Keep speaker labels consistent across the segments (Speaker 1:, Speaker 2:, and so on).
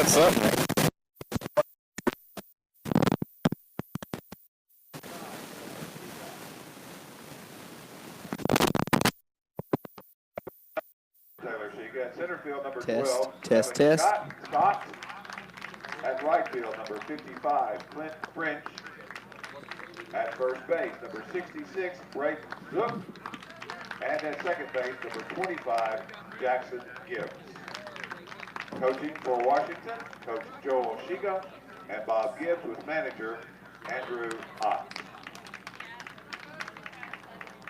Speaker 1: That's something.
Speaker 2: Center field number
Speaker 3: Test,
Speaker 2: 12.
Speaker 3: test, test.
Speaker 2: Scott. At right field number 55, Clint French. At first base number 66, Bray Zook. And at second base number 25, Jackson Gibbs. Coaching for Washington, Coach Joel Shiga and Bob Gibbs with manager Andrew Ott.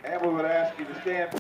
Speaker 2: And we would ask you to stand.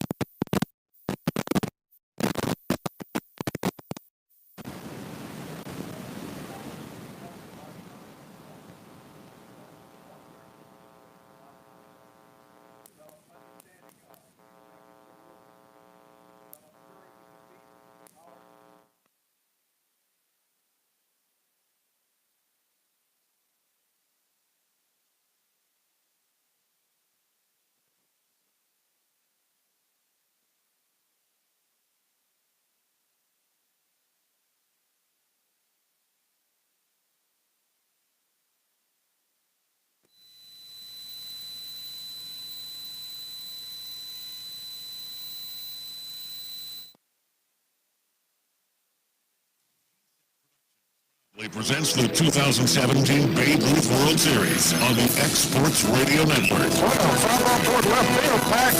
Speaker 4: Presents the 2017 Babe Ruth World Series on the X Sports Radio Network.
Speaker 5: Foul toward left field, back.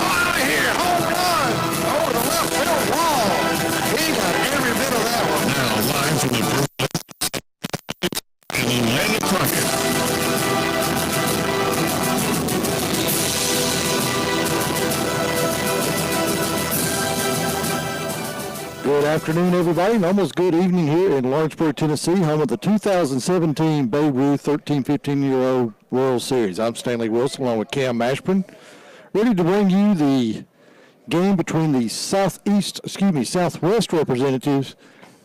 Speaker 5: Out of here, home run! Over the left field wall. He got every bit of that one.
Speaker 4: Now live from the and Landon Crockett.
Speaker 6: Good afternoon, everybody, and almost good evening here in Lawrenceburg, Tennessee, home of the 2017 Babe Ruth 13-15-year-old World Series. I'm Stanley Wilson, along with Cam Mashburn, ready to bring you the game between the Southwest representatives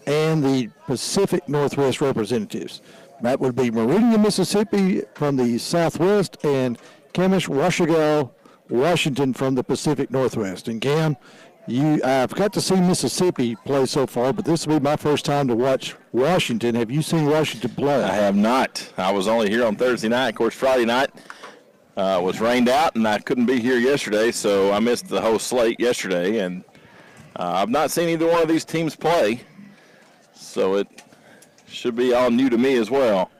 Speaker 6: and the Pacific Northwest representatives. That would be Meridian, Mississippi from the Southwest and Camas-Washougal, Washington from the Pacific Northwest. And Cam, I've got to see Mississippi play so far, but this will be my first time to watch Washington. Have you seen Washington play?
Speaker 1: I have not. I was only here on Thursday night. Of course, Friday night was rained out, and I couldn't be here yesterday, so I missed the whole slate yesterday. And I've not seen either one of these teams play, so it should be all new to me as well.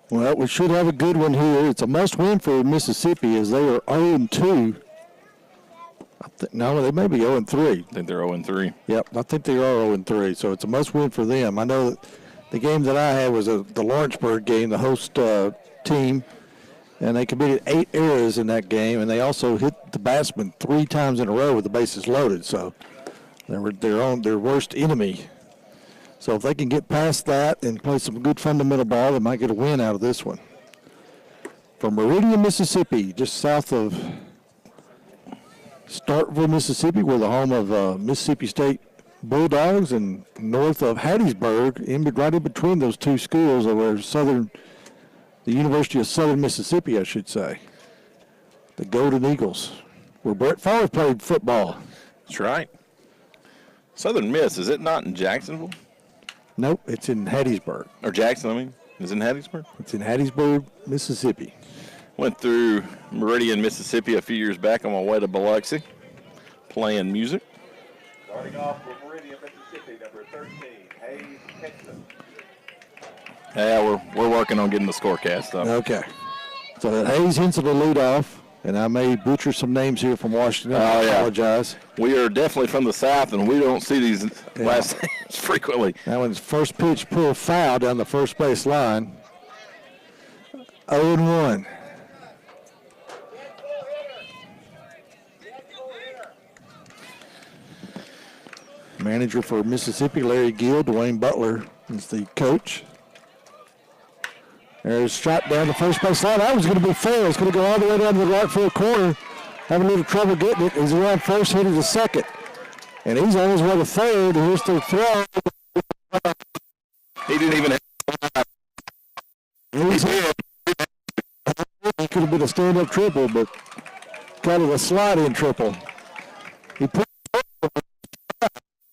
Speaker 6: Well, we should have a good one here. It's a must-win for Mississippi as they are 0-2. No, they may be 0-3.
Speaker 1: I think they're 0-3.
Speaker 6: Yep, I think they are 0-3, so it's a must-win for them. I know that the game that I had was the Lawrenceburg game, the host team, and they committed 8 errors in that game, and they also hit the batsman 3 times in a row with the bases loaded, so they were their worst enemy. So if they can get past that and play some good fundamental ball, they might get a win out of this one. From Meridian, Mississippi, just south of Starkville, Mississippi, we're the home of Mississippi State Bulldogs, and north of Hattiesburg, right in between those two schools, where the University of Southern Mississippi, I should say, the Golden Eagles, where Brett Favre played football.
Speaker 1: That's right. Southern Miss, is it not in Jacksonville?
Speaker 6: Nope, it's in Hattiesburg.
Speaker 1: Or Jackson, I mean. Is it in Hattiesburg?
Speaker 6: It's in Hattiesburg, Mississippi.
Speaker 1: Went through Meridian, Mississippi a few years back on my way to Biloxi, playing music.
Speaker 2: Starting off for Meridian, Mississippi, number 13, Hayes Henson.
Speaker 1: Yeah, we're working on getting the scorecast up.
Speaker 6: Okay. So Hayes Henson will lead off, and I may butcher some names here from Washington. I apologize.
Speaker 1: We are definitely from the South, and we don't see these last names frequently.
Speaker 6: That one's first pitch, pull foul down the first base line. 0-1. Manager for Mississippi, Larry Gill. Dwayne Butler is the coach. There's a shot down the first base line. That was going to be fair. It's going to go all the way down to the right field corner. Having a little trouble getting it. He's around first, headed to second. And he's on his way to third. Here's the throw.
Speaker 1: He didn't even have
Speaker 6: He's here. It could have been a stand-up triple, but kind of a slide-in triple. He put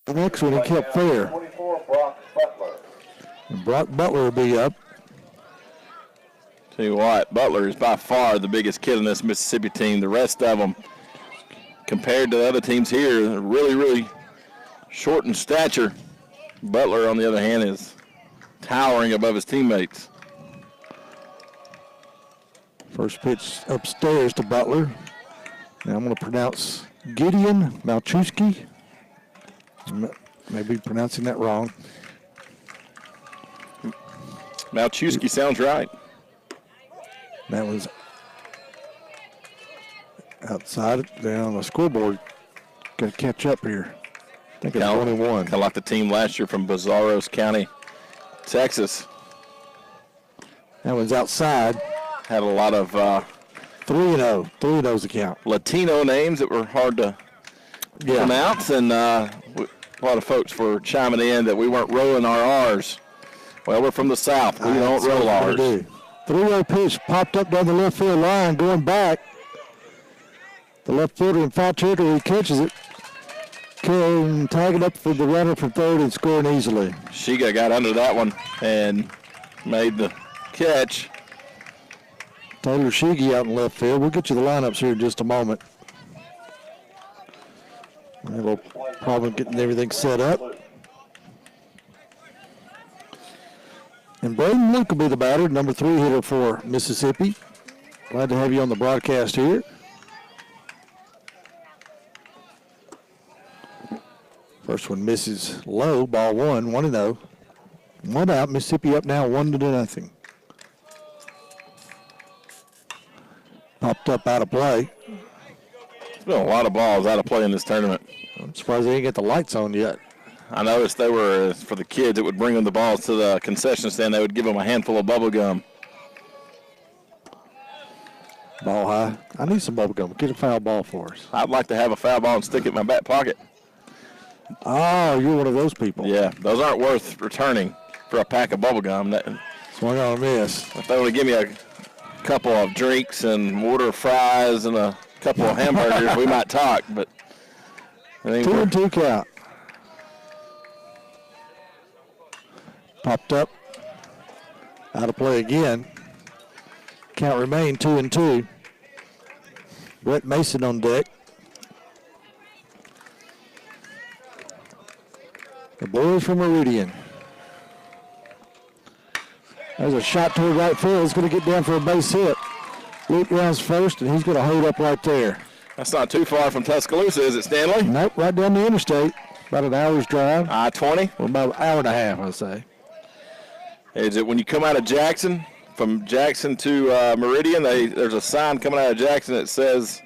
Speaker 6: the next one, he kept fair.
Speaker 2: 24, Brock
Speaker 6: And Brock Butler will be up.
Speaker 1: Tell you what, Butler is by far the biggest kid in this Mississippi team. The rest of them, compared to the other teams here, are really, really short in stature. Butler, on the other hand, is towering above his teammates.
Speaker 6: First pitch upstairs to Butler. Now I'm going to pronounce Gideon Malchowski. Maybe pronouncing that wrong.
Speaker 1: Malchowski sounds right.
Speaker 6: That was outside down on the scoreboard. Got to catch up here. I think it's 21.
Speaker 1: Kind of like the team last year from Bizarros County, Texas.
Speaker 6: That one's outside.
Speaker 1: Had a lot of
Speaker 6: 3-0. 3-0's the count.
Speaker 1: Latino names that were hard to pronounce, and a lot of folks were chiming in that we weren't rolling our R's. Well, we're from the South. We don't roll ours.
Speaker 6: 3-0 pitch popped up down the left field line, going back. The left fielder in foul territory catches it. Can tag it up for the runner from third and scoring easily.
Speaker 1: Shiga got under that one and made the catch.
Speaker 6: Taylor Shigi out in left field. We'll get you the lineups here in just a moment. We have a little problem getting everything set up. And Braden Luke will be the batter, number 3 hitter for Mississippi. Glad to have you on the broadcast here. First one misses low, ball 1, 1-0. 1 out, Mississippi up now 1-0. Popped up out of play.
Speaker 1: There's been a lot of balls out of play in this tournament.
Speaker 6: I'm surprised they didn't get the lights on yet.
Speaker 1: I noticed they were, for the kids that would bring them the balls to the concession stand, they would give them a handful of bubble gum.
Speaker 6: Ball high. I need some bubble gum. Get a foul ball for us.
Speaker 1: I'd like to have a foul ball and stick it in my back pocket.
Speaker 6: Oh, you're one of those people.
Speaker 1: Yeah, those aren't worth returning for a pack of bubble gum.
Speaker 6: Swung on a miss.
Speaker 1: If they want to give me a couple of drinks and order fries and a couple of hamburgers, we might talk, but
Speaker 6: 2-2 count. Popped up. Out of play again. Count remain 2-2. Brett Mason on deck. The boys from Meridian. There's a shot toward right field. It's going to get down for a base hit. Luke rounds first, and he's going to hold up right there.
Speaker 1: That's not too far from Tuscaloosa, is it, Stanley?
Speaker 6: Nope, right down the interstate. About an hour's drive.
Speaker 1: I-20?
Speaker 6: Or about an hour and a half, I'd say.
Speaker 1: Is it when you come out of Jackson, from Jackson to Meridian, there's a sign coming out of Jackson that says,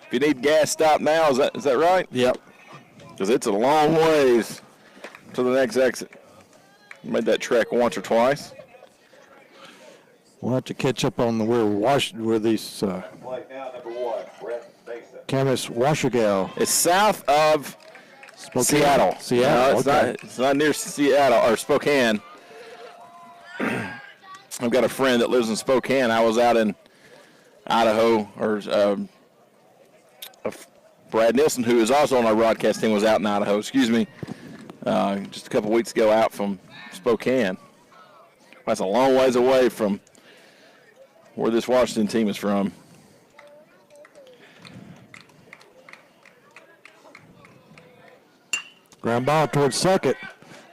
Speaker 1: if you need gas, stop now. Is that right?
Speaker 6: Yep.
Speaker 1: Because it's a long ways to the next exit. Made that trek once or twice.
Speaker 6: We'll have to catch up on where these
Speaker 2: Play now, number 1, Brett Mason.
Speaker 6: Camas-Washougal.
Speaker 1: It's south of Seattle.
Speaker 6: Seattle,
Speaker 1: No, it's
Speaker 6: okay.
Speaker 1: it's not near Seattle or Spokane. I've got a friend that lives in Spokane. I was out in Idaho, Brad Nielsen, who is also on our broadcast team, was out in Idaho, just a couple weeks ago out from Spokane. That's a long ways away from where this Washington team is from.
Speaker 6: Ground ball towards second.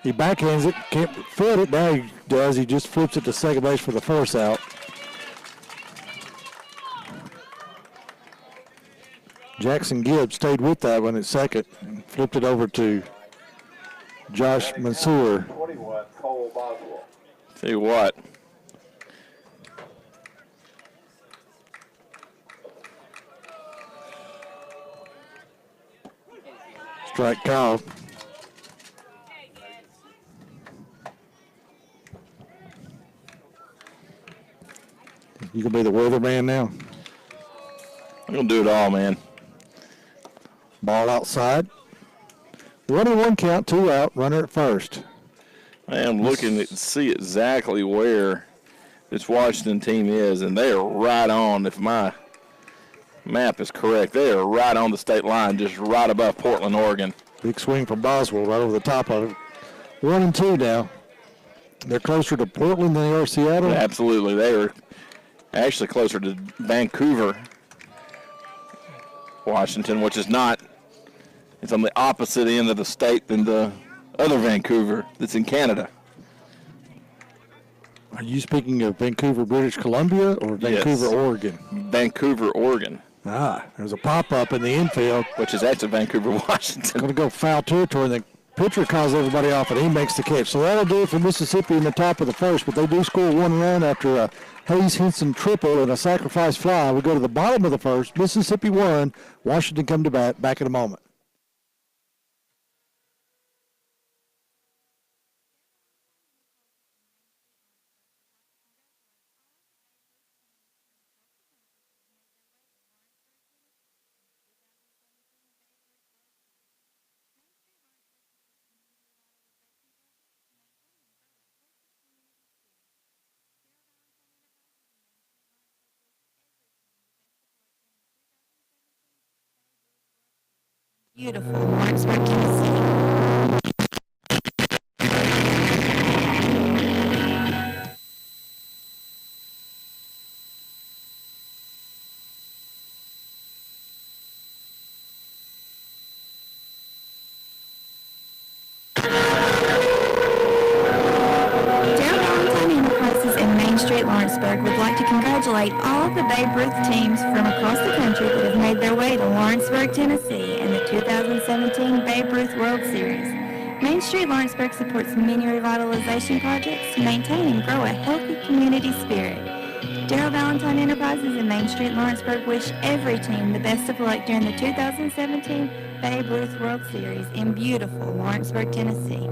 Speaker 6: He backhands it, can't fit it. Now he does. He just flips it to second base for the force out. Jackson Gibbs stayed with that one at second and flipped it over to Josh Mansour.
Speaker 2: 21, Cole Boswell.
Speaker 1: Tell you what.
Speaker 6: Strike call. You gonna be the weatherman now?
Speaker 1: I'm going to do it all, man.
Speaker 6: Ball outside. 1-1 count, 2 out, runner at first.
Speaker 1: I am looking to see exactly where this Washington team is, and they are right on, if my map is correct, they are right on the state line, just right above Portland, Oregon.
Speaker 6: Big swing from Boswell right over the top of it. 1-2 now. They're closer to Portland than they are Seattle?
Speaker 1: Absolutely. They are actually closer to Vancouver, Washington, which is not. It's on the opposite end of the state than the other Vancouver that's in Canada.
Speaker 6: Are you speaking of Vancouver, British Columbia, or Vancouver,
Speaker 1: Yes.
Speaker 6: Oregon?
Speaker 1: Vancouver, Oregon.
Speaker 6: There's a pop-up in the infield.
Speaker 1: Which is actually Vancouver, Washington.
Speaker 6: Going to go foul territory, and the pitcher calls everybody off, and he makes the catch. So that'll do it for Mississippi in the top of the first, but they do score one run after a Hayes-Henson triple and a sacrifice fly. We go to the bottom of the first. Mississippi 1, Washington come to bat. Back in a moment.
Speaker 3: Beautiful, Lawrenceburg, Tennessee. Lawrenceburg would like to congratulate all of the Babe Ruth teams from across the country that have made their way to Lawrenceburg, Tennessee in the 2017 Babe Ruth World Series. Main Street Lawrenceburg supports many revitalization projects to maintain and grow a healthy community spirit. Darrell Valentine Enterprises and Main Street Lawrenceburg wish every team the best of luck during the 2017 Babe Ruth World Series in beautiful Lawrenceburg, Tennessee.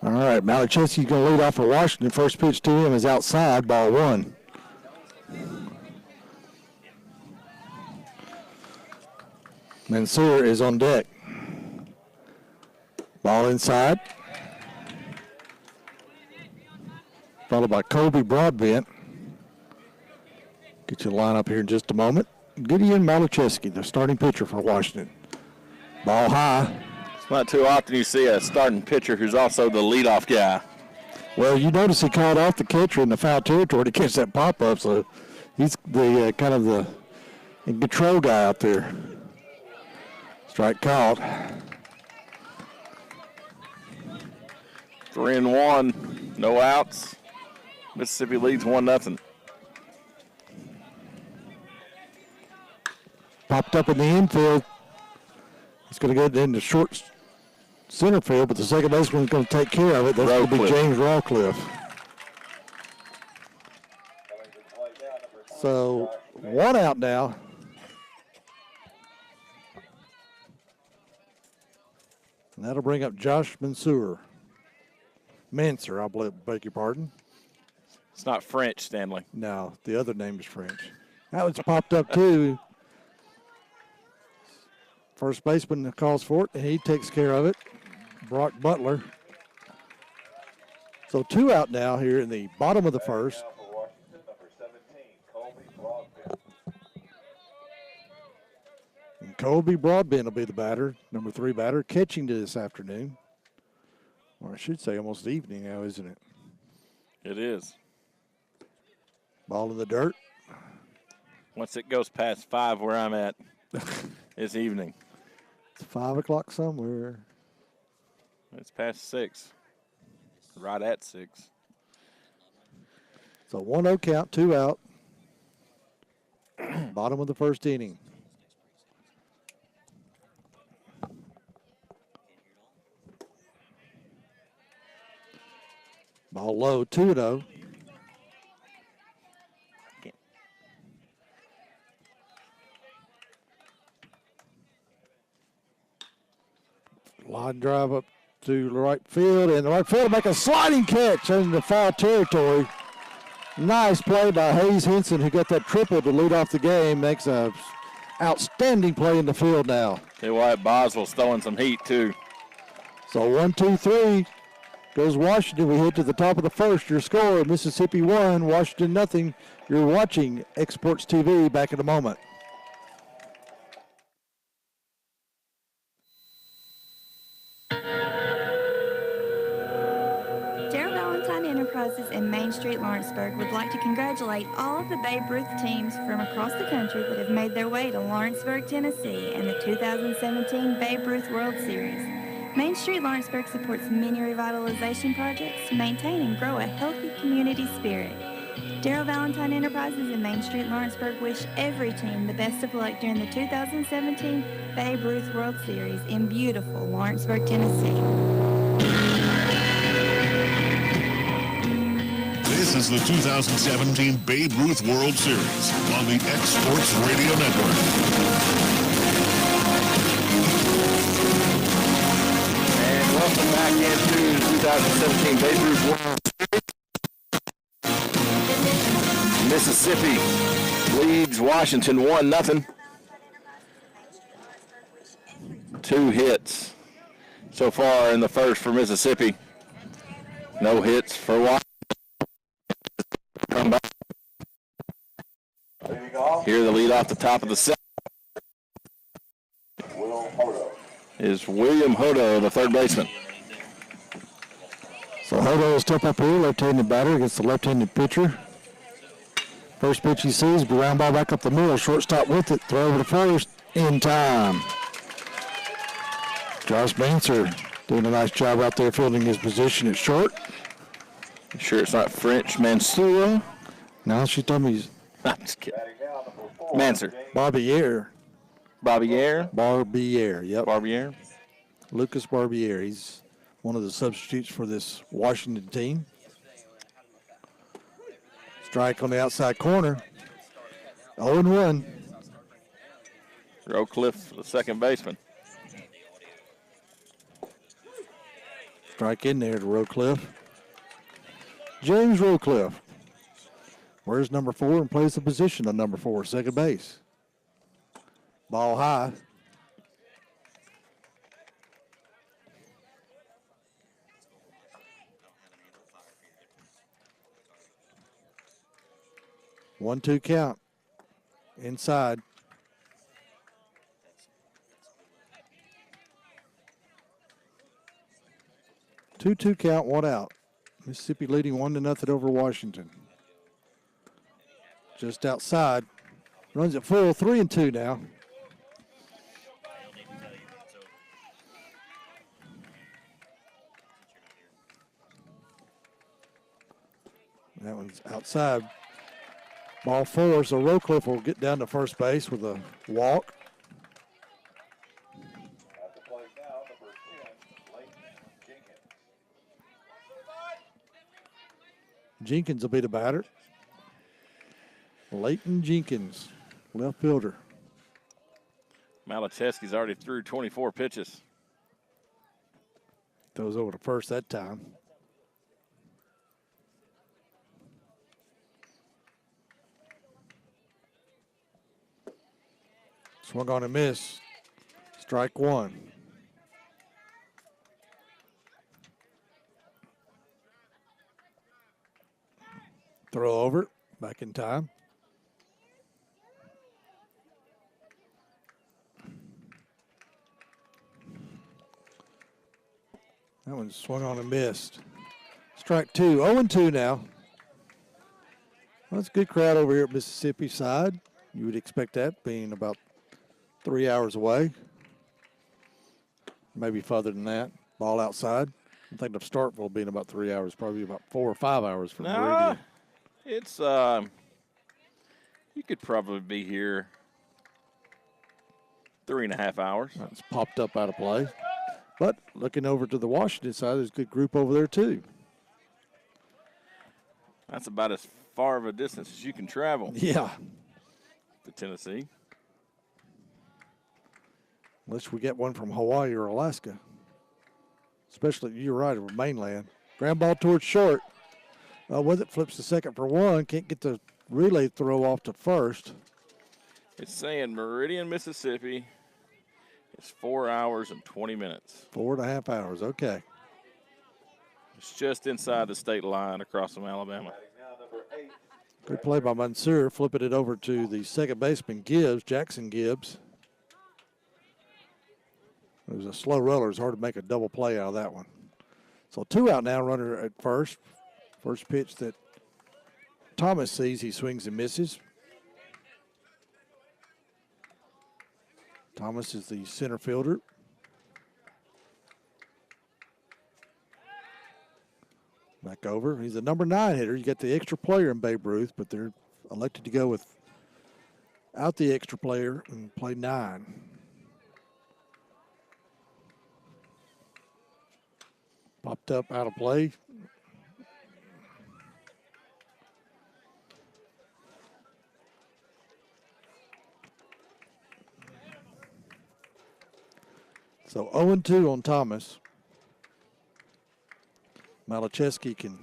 Speaker 6: All right, Malachewski's going to lead off for Washington. First pitch to him is outside, ball one. Mansour is on deck. Ball inside. Followed by Colby Broadbent. Get you the lineup here in just a moment. Gideon Malachewski, the starting pitcher for Washington. Ball high.
Speaker 1: It's not too often you see a starting pitcher who's also the leadoff guy.
Speaker 6: Well, you notice he called off the catcher in the foul territory to catch that pop-up, so he's the kind of the control guy out there. Strike called.
Speaker 1: 3-1, no outs. Mississippi leads 1-0.
Speaker 6: Popped up in the infield. He's going to get into short center field, but the second baseman is going to take care of it. That's going to be James Rawcliffe. So 1 out now. And that'll bring up Josh Mansour, I beg your pardon.
Speaker 1: It's not French, Stanley.
Speaker 6: No, the other name is French. That one's popped up too. First baseman calls for it, and he takes care of it. Brock Butler. So 2 out now here in the bottom of the first. And Colby Broadbent will be the batter, number 3 batter, catching to this afternoon. Or I should say almost evening now, isn't it?
Speaker 1: It is.
Speaker 6: Ball in the dirt.
Speaker 1: Once it goes past 5 where I'm at, it's evening.
Speaker 6: It's 5 o'clock somewhere.
Speaker 1: It's past 6. Right at 6.
Speaker 6: So 1-0 count, 2 out. Bottom of the first inning. Ball low, 2-0. Odd drive up to the right field, and the right field make a sliding catch into foul territory. Nice play by Hayes Henson, who got that triple to lead off the game. Makes a outstanding play in the field now.
Speaker 1: Tell you what, Boswell's throwing some heat too.
Speaker 6: So 1, 2, 3 goes Washington. We hit to the top of the first. Your score, Mississippi 1, Washington nothing. You're watching Exports TV. Back in a moment.
Speaker 3: Enterprises in Main Street, Lawrenceburg would like to congratulate all of the Babe Ruth teams from across the country that have made their way to Lawrenceburg, Tennessee in the 2017 Babe Ruth World Series. Main Street Lawrenceburg supports many revitalization projects to maintain and grow a healthy community spirit. Darrell Valentine Enterprises in Main Street, Lawrenceburg wish every team the best of luck during the 2017 Babe Ruth World Series in beautiful Lawrenceburg, Tennessee.
Speaker 4: This is the 2017 Babe Ruth World Series on the Exports Radio Network.
Speaker 1: And welcome back into the 2017 Babe Ruth World Series. Mississippi leads Washington 1-0. 2 hits so far in the first for Mississippi. No hits for Washington. Come back. Here the lead off the top of the second is William Hodo, the third baseman.
Speaker 6: So Hodo will step up here, left-handed batter against the left-handed pitcher. First pitch he sees, ground ball back up the middle, shortstop with it, throw over to first, in time. Josh Banser doing a nice job out there fielding his position at short.
Speaker 1: You sure it's not French Mansour?
Speaker 6: No, she told me he's
Speaker 1: I'm just kidding. Mansour.
Speaker 6: Barbier.
Speaker 1: Barbier?
Speaker 6: Barbier, yep.
Speaker 1: Barbier.
Speaker 6: Lucas Barbier. He's one of the substitutes for this Washington team. Strike on the outside corner. 0-1.
Speaker 1: Rowcliffe, the second baseman.
Speaker 6: Strike in there to Rowcliffe. James Rowcliffe wears number 4 and plays the position of number 4, second base. Ball high. One-two count. Inside. Two-two count, 1 out. Mississippi leading 1-0 over Washington. Just outside. Runs it full, 3-2 now. That one's outside. Ball 4, so Rowcliffe will get down to first base with a walk.
Speaker 2: At the plate now, number 10, Leighton Jenkins.
Speaker 6: Jenkins will be the batter. Leighton Jenkins, left fielder.
Speaker 1: Malacheski's already threw 24 pitches.
Speaker 6: Throws over to first that time. Swung on and miss. Strike 1. Throw over, back in time. That one swung on and missed. Strike 2, 0-2 now. Well, that's a good crowd over here at Mississippi side. You would expect that being about 3 hours away. Maybe further than that. Ball outside. I think of Starkville being about 3 hours, probably about 4 or 5 hours from Meridian.
Speaker 1: It's, you could probably be here 3.5 hours.
Speaker 6: It's popped up out of play. But looking over to the Washington side, there's a good group over there too.
Speaker 1: That's about as far of a distance as you can travel
Speaker 6: Yeah.
Speaker 1: to Tennessee.
Speaker 6: Unless we get one from Hawaii or Alaska. especially, you're right, over mainland. Ground ball towards short. With it, flips to second for one. Can't get the relay throw off to first.
Speaker 1: It's saying Meridian, Mississippi. It's 4 hours and 20 minutes.
Speaker 6: 4.5 hours, okay.
Speaker 1: It's just inside the state line across from Alabama.
Speaker 6: Good play by Mansour, flipping it over to the second baseman, Gibbs, Jackson Gibbs. It was a slow roller. It's hard to make a double play out of that one. So 2 out now, runner at first. First pitch that Thomas sees, he swings and misses. Thomas is the center fielder. Back over. He's the number 9 hitter. You got the extra player in Babe Ruth, but they're elected to go without the extra player and play 9. Popped up out of play. So 0-2 on Thomas. Malachewski can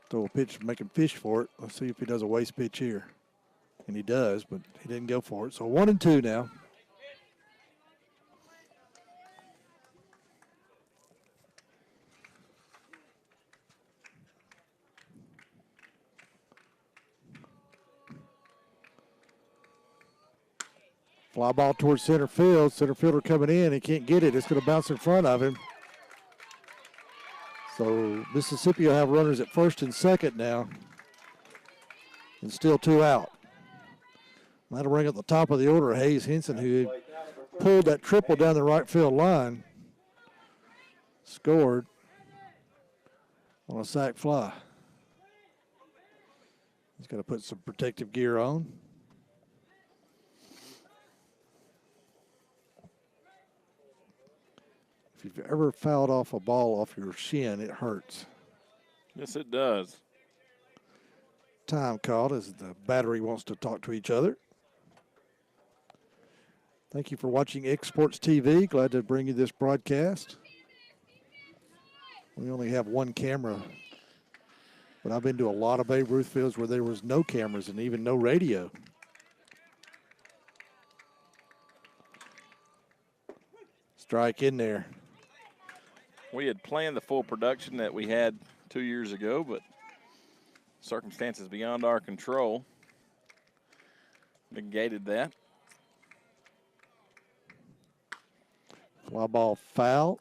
Speaker 6: throw a pitch, make him fish for it. Let's see if he does a waste pitch here. And he does, but he didn't go for it. So 1-2 now. Fly ball towards center field. Center fielder coming in. He can't get it. It's going to bounce in front of him. So Mississippi will have runners at first and second now. And still 2 out. That'll bring up the top of the order, Hayes Henson, who pulled that triple down the right field line. Scored on a sac fly. He's got to put some protective gear on. If you've ever fouled off a ball off your shin, it hurts.
Speaker 1: Yes, it does.
Speaker 6: Time called as the battery wants to talk to each other. Thank you for watching X Sports TV. Glad to bring you this broadcast. We only have one camera, but I've been to a lot of Babe Ruth fields where there was no cameras and even no radio. Strike in there.
Speaker 1: We had planned the full production that we had 2 years ago, but circumstances beyond our control negated that.
Speaker 6: Fly ball foul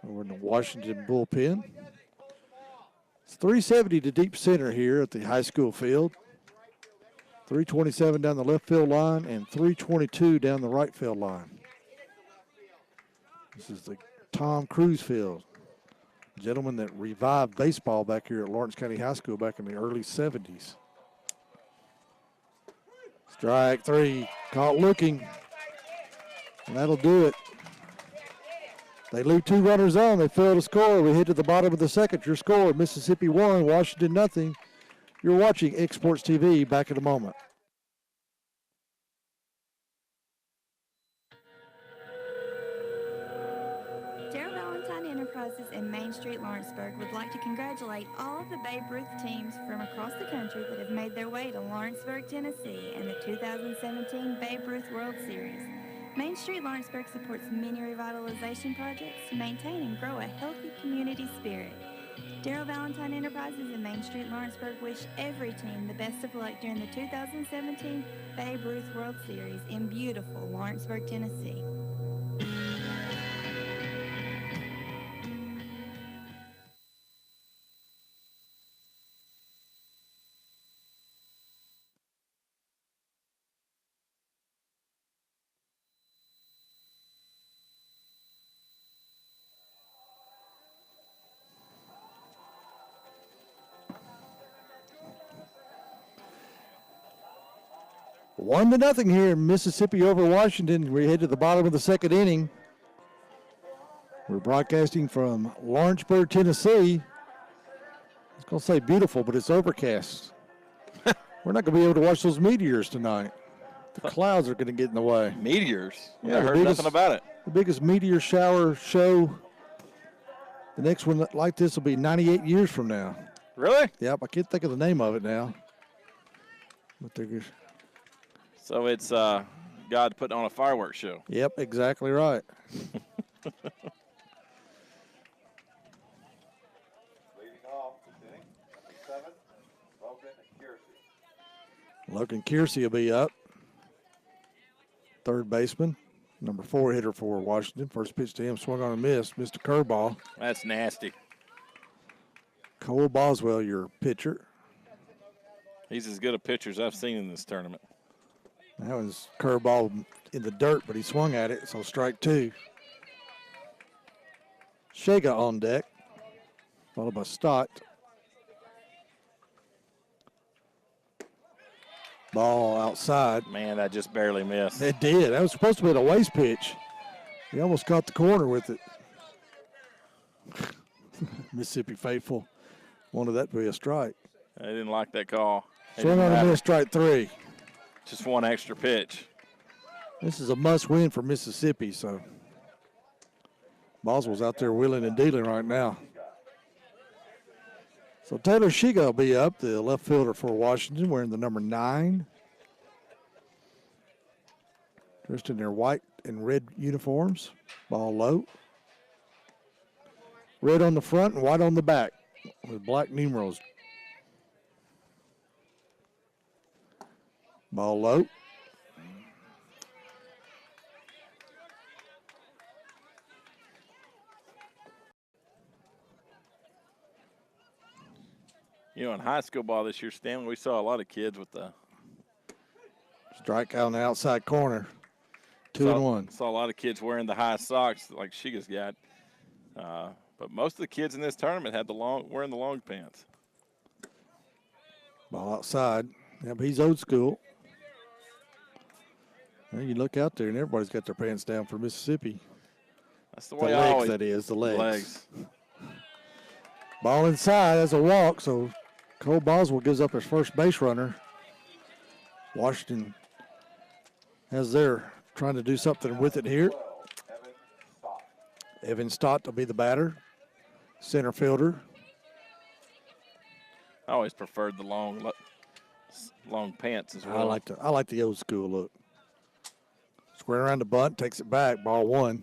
Speaker 6: over in the Washington bullpen. It's 370 to deep center here at the high school field. 327 down the left field line and 322 down the right field line. This is the Tom Cruise Field, gentleman that revived baseball back here at Lawrence County High School back in the early 70s. Strike 3, caught looking, and that'll do it. They leave 2 runners on. They fail to score. We hit to the bottom of the second. Your score, Mississippi 1, Washington nothing. You're watching X Sports TV. Back in a moment.
Speaker 3: Enterprises in Main Street, Lawrenceburg would like to congratulate all of the Babe Ruth teams from across the country that have made their way to Lawrenceburg, Tennessee in the 2017 Babe Ruth World Series. Main Street Lawrenceburg supports many revitalization projects to maintain and grow a healthy community spirit. Darrell Valentine Enterprises in Main Street, Lawrenceburg wish every team the best of luck during the 2017 Babe Ruth World Series in beautiful Lawrenceburg, Tennessee.
Speaker 6: One to nothing here in Mississippi over Washington. We head to the bottom of the second inning. We're broadcasting from Lawrenceburg, Tennessee. I was going to say beautiful, but it's overcast. We're not going to be able to watch those meteors tonight. The clouds are going to get in the way.
Speaker 1: Meteors?
Speaker 6: Yeah,
Speaker 1: I heard nothing about it.
Speaker 6: the biggest meteor shower show. The next one like this will be 98 years from now.
Speaker 1: Really?
Speaker 6: Yep, I can't think of the name of it now. But
Speaker 1: So it's God putting on a fireworks show.
Speaker 6: yep, exactly right.
Speaker 2: Leading off this inning, number 7, Logan Kiersey.
Speaker 6: Logan Kiersey will be up. Third baseman. Number 4 hitter for Washington. First pitch to him, swung on a miss. Missed a curveball.
Speaker 1: That's nasty.
Speaker 6: Cole Boswell, your pitcher.
Speaker 1: He's as good a pitcher as I've seen in this tournament.
Speaker 6: That was curveball in the dirt, but he swung at it, so strike 2. Shega on deck, followed by Stott. Ball outside.
Speaker 1: Man, that just barely missed.
Speaker 6: It did. That was supposed to be a waste pitch. He almost caught the corner with it. Mississippi faithful wanted that to be a strike.
Speaker 1: I didn't like that call.
Speaker 6: Swung on a miss, strike 3.
Speaker 1: Just one extra pitch.
Speaker 6: This is a must-win for Mississippi, so Boswell's out there wheeling and dealing right now. So Taylor Shiga will be up, the left fielder for Washington, wearing the number 9. Dressed in their white and red uniforms. Ball low. Red on the front and white on the back with black numerals. Ball low.
Speaker 1: You know, in high school ball this year, Stanley, we saw a lot of kids with the
Speaker 6: Strike out on the outside corner. 2-1.
Speaker 1: Saw a lot of kids wearing the high socks like Shiga's got. But most of the kids in this tournament had wearing the long pants.
Speaker 6: Ball outside. Yeah, but he's old school. And you look out there, and everybody's got their pants down for Mississippi.
Speaker 1: That's the
Speaker 6: The
Speaker 1: way I
Speaker 6: legs,
Speaker 1: always,
Speaker 6: that is, the legs.
Speaker 1: legs.
Speaker 6: Ball inside as a walk, so Cole Boswell gives up his first base runner. Washington has their trying to do something with it here. Evan Stott will be the batter. Center fielder.
Speaker 1: I always preferred the long pants as well.
Speaker 6: I like the old school look. Square around the bunt, takes it back, ball 1.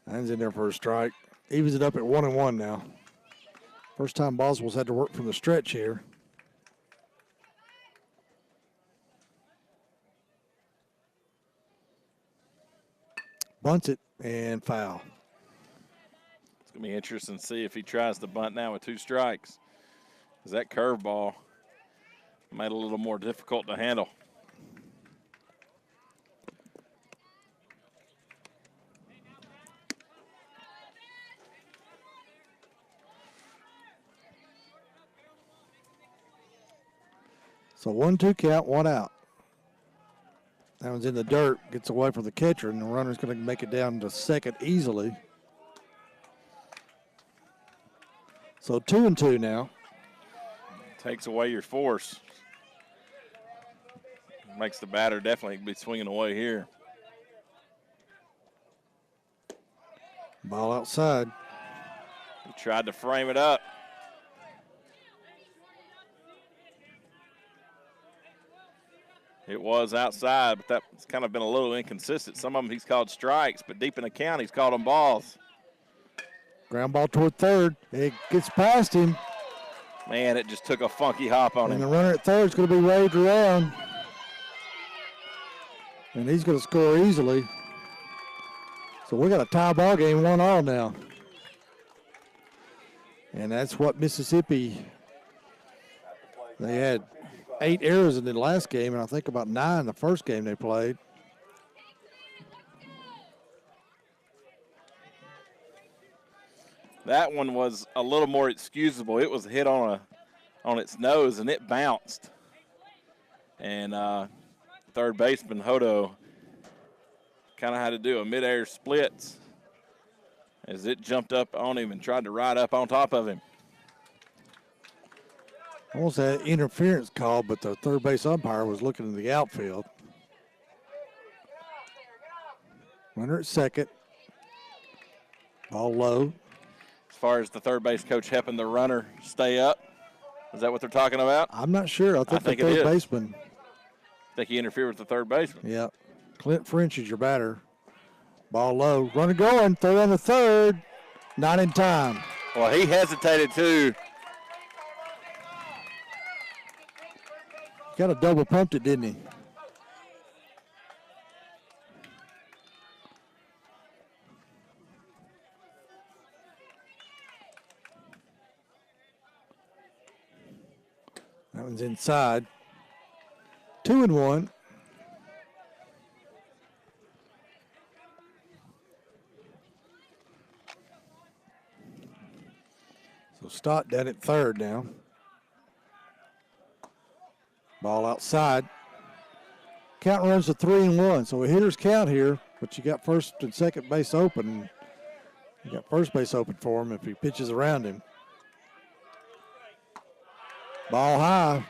Speaker 6: Hands in there for a strike. Evens it up at 1-1 now. First time Boswell's had to work from the stretch here. Bunts it and foul.
Speaker 1: It's going to be interesting to see if he tries to bunt now with 2 strikes. Because that curveball made it a little more difficult to handle.
Speaker 6: So 1-2 count, 1 out. That one's in the dirt, gets away from the catcher, and the runner's going to make it down to second easily. So 2-2 now.
Speaker 1: Takes away your force. Makes the batter definitely be swinging away here.
Speaker 6: Ball outside.
Speaker 1: He tried to frame it up. It was outside, but that's kind of been a little inconsistent. Some of them he's called strikes, but deep in the count he's called them balls.
Speaker 6: Ground ball toward third. It gets past him.
Speaker 1: Man, it just took a funky hop on
Speaker 6: And
Speaker 1: him.
Speaker 6: the runner at third is going to be waved around. And he's going to score easily. So we got a tie ball game, 1-1 now. And that's what Mississippi, they had 8 errors in the last game, and I think about 9 the first game they played.
Speaker 1: That one was a little more excusable. It was hit on its nose, and it bounced. And third baseman Hodo kind of had to do a midair splits as it jumped up on him and tried to ride up on top of him.
Speaker 6: Almost had interference call, but the third base umpire was looking in the outfield. Runner at second. Ball low.
Speaker 1: As far as the third base coach helping the runner stay up, is that what they're talking about?
Speaker 6: I'm not sure. I think
Speaker 1: think
Speaker 6: the
Speaker 1: it
Speaker 6: third
Speaker 1: is.
Speaker 6: baseman.
Speaker 1: I think he interfered with the third baseman.
Speaker 6: Yeah. Clint French is your batter. Ball low. Runner going. Throw on the third. Not in time.
Speaker 1: Well, he hesitated too.
Speaker 6: Kind of double pumped it, didn't he? That one's inside. 2-1. So Stott down at third now. Ball outside. Count runs to 3-1. So a hitter's count here, but you got first and second base open. You got first base open for him if he pitches around him. Ball high.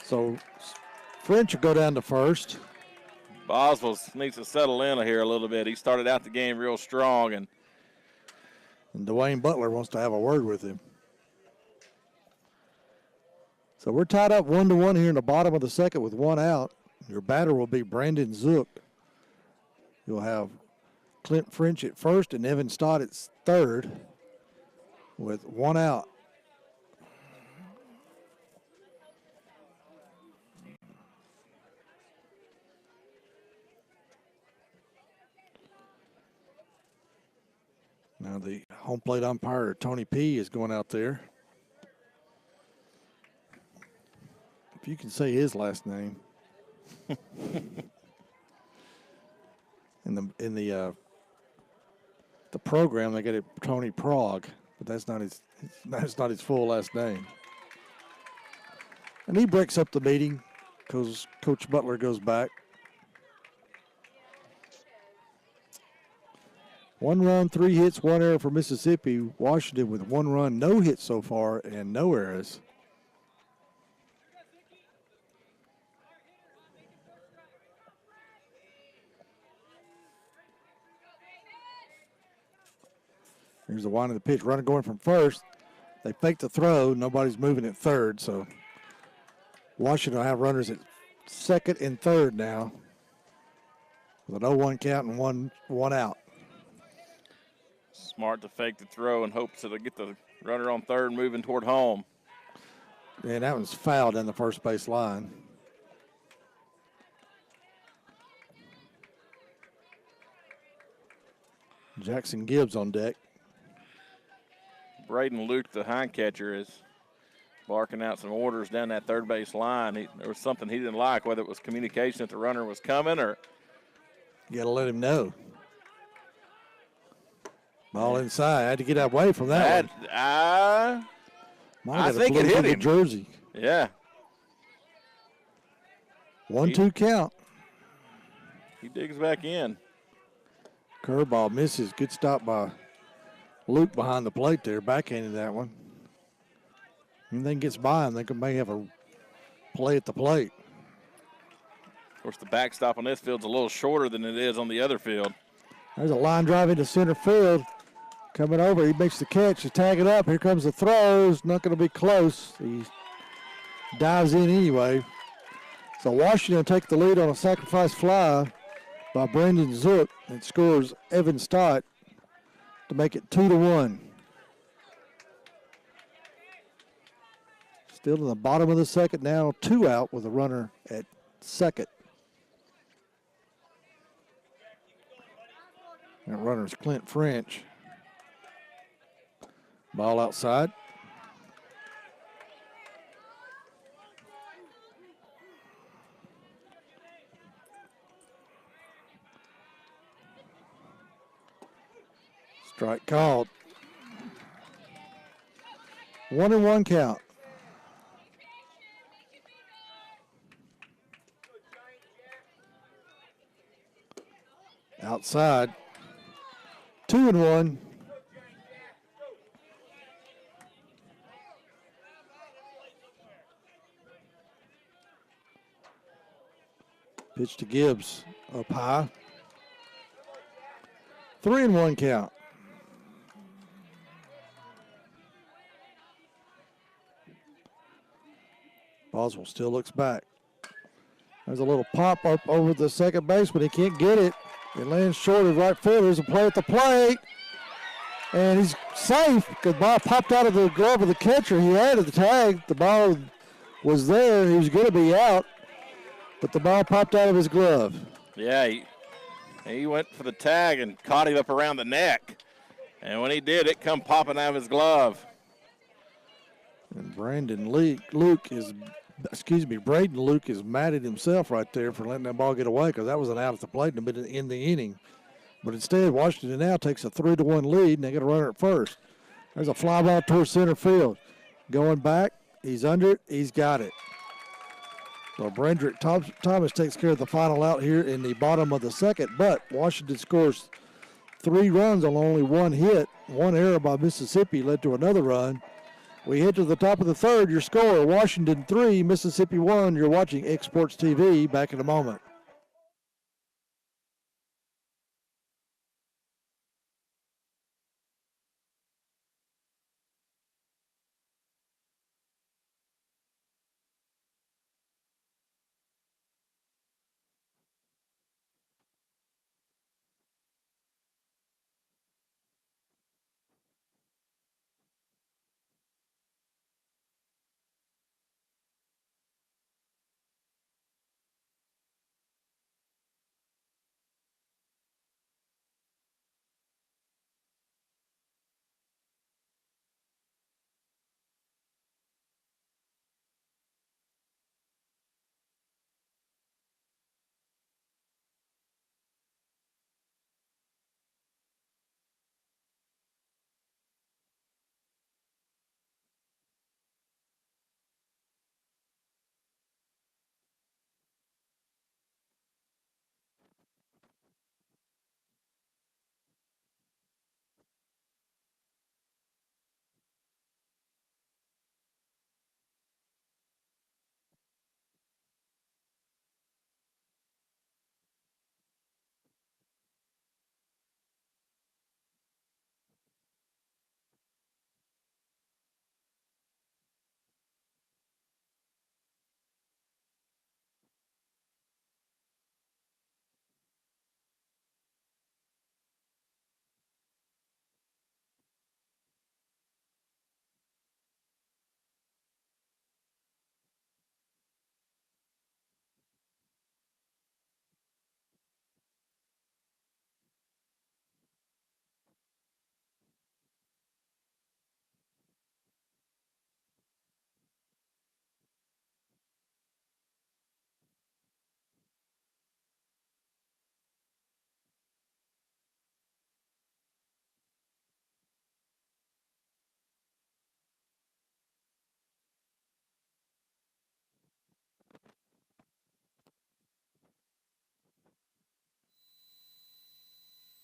Speaker 6: So French will go down to first.
Speaker 1: Boswell needs to settle in here a little bit. He started out the game real strong, and
Speaker 6: Dwayne Butler wants to have a word with him. So we're tied up 1-1 here in the bottom of the second with one out. Your batter will be Brandon Zook. You'll have Clint French at first and Evan Stott at third with one out. Now the home plate umpire, Tony P., is going out there. If you can say his last name. in the program, they get it Tony Prague, but that's not his full last name. And he breaks up the meeting because Coach Butler goes back. 1 run, 3 hits, 1 error for Mississippi. Washington with 1 run, no hits so far, and no errors. Here's the wind of the pitch. Runner going from first. They fake the throw. Nobody's moving at third, so Washington will have runners at second and third now with an 0-1 count and one out.
Speaker 1: smart to fake the throw and hope to get the runner on third moving toward home.
Speaker 6: And that was fouled in the first base line. Jackson Gibbs on deck.
Speaker 1: Braden Luke, the hind catcher, is barking out some orders down that third base line. There was something he didn't like, whether it was communication that the runner was coming or.
Speaker 6: You got to let him know. Ball inside. I had to get away from that one.
Speaker 1: I think it hit him.
Speaker 6: Jersey.
Speaker 1: Yeah.
Speaker 6: 1-2 count.
Speaker 1: He digs back in.
Speaker 6: Curveball misses. Good stop by Luke behind the plate there. Backhanded that one. Anything gets by him, they may have a play at the plate.
Speaker 1: Of course, the backstop on this field's a little shorter than it is on the other field.
Speaker 6: There's a line drive into center field. Coming over, he makes the catch to tag it up. Here comes the throws. Not going to be close. He dives in anyway. So Washington take the lead on a sacrifice fly by Brandon Zook and scores Evan Stott to make it 2-1. Still in the bottom of the second now, 2 out with a runner at second. That runner's Clint French. Ball outside. Strike called. 1-1 count. outside. 2-1. Pitch to Gibbs up high. 3-1 count. Boswell still looks back. There's a little pop up over the second base, but he can't get it. It lands short of right field. There's a play at the plate. And he's safe because the ball popped out of the glove of the catcher. He had the tag. The ball was there. He was going to be out, but the ball popped out of his glove.
Speaker 1: Yeah, he went for the tag and caught him up around the neck. And when he did, it come popping out of his glove.
Speaker 6: And Braden Luke is mad at himself right there for letting that ball get away because that was an out at the plate in the inning. But instead, Washington now takes a 3-1 lead, and they get a runner at first. There's a fly ball towards center field. Going back, he's under it, he's got it. So Brandrick Thomas takes care of the final out here in the bottom of the second, but Washington scores 3 runs on only 1 hit. 1 error by Mississippi led to another run. We head to the top of the third. Your score, Washington 3, Mississippi 1. You're watching X Sports TV. Back in a moment.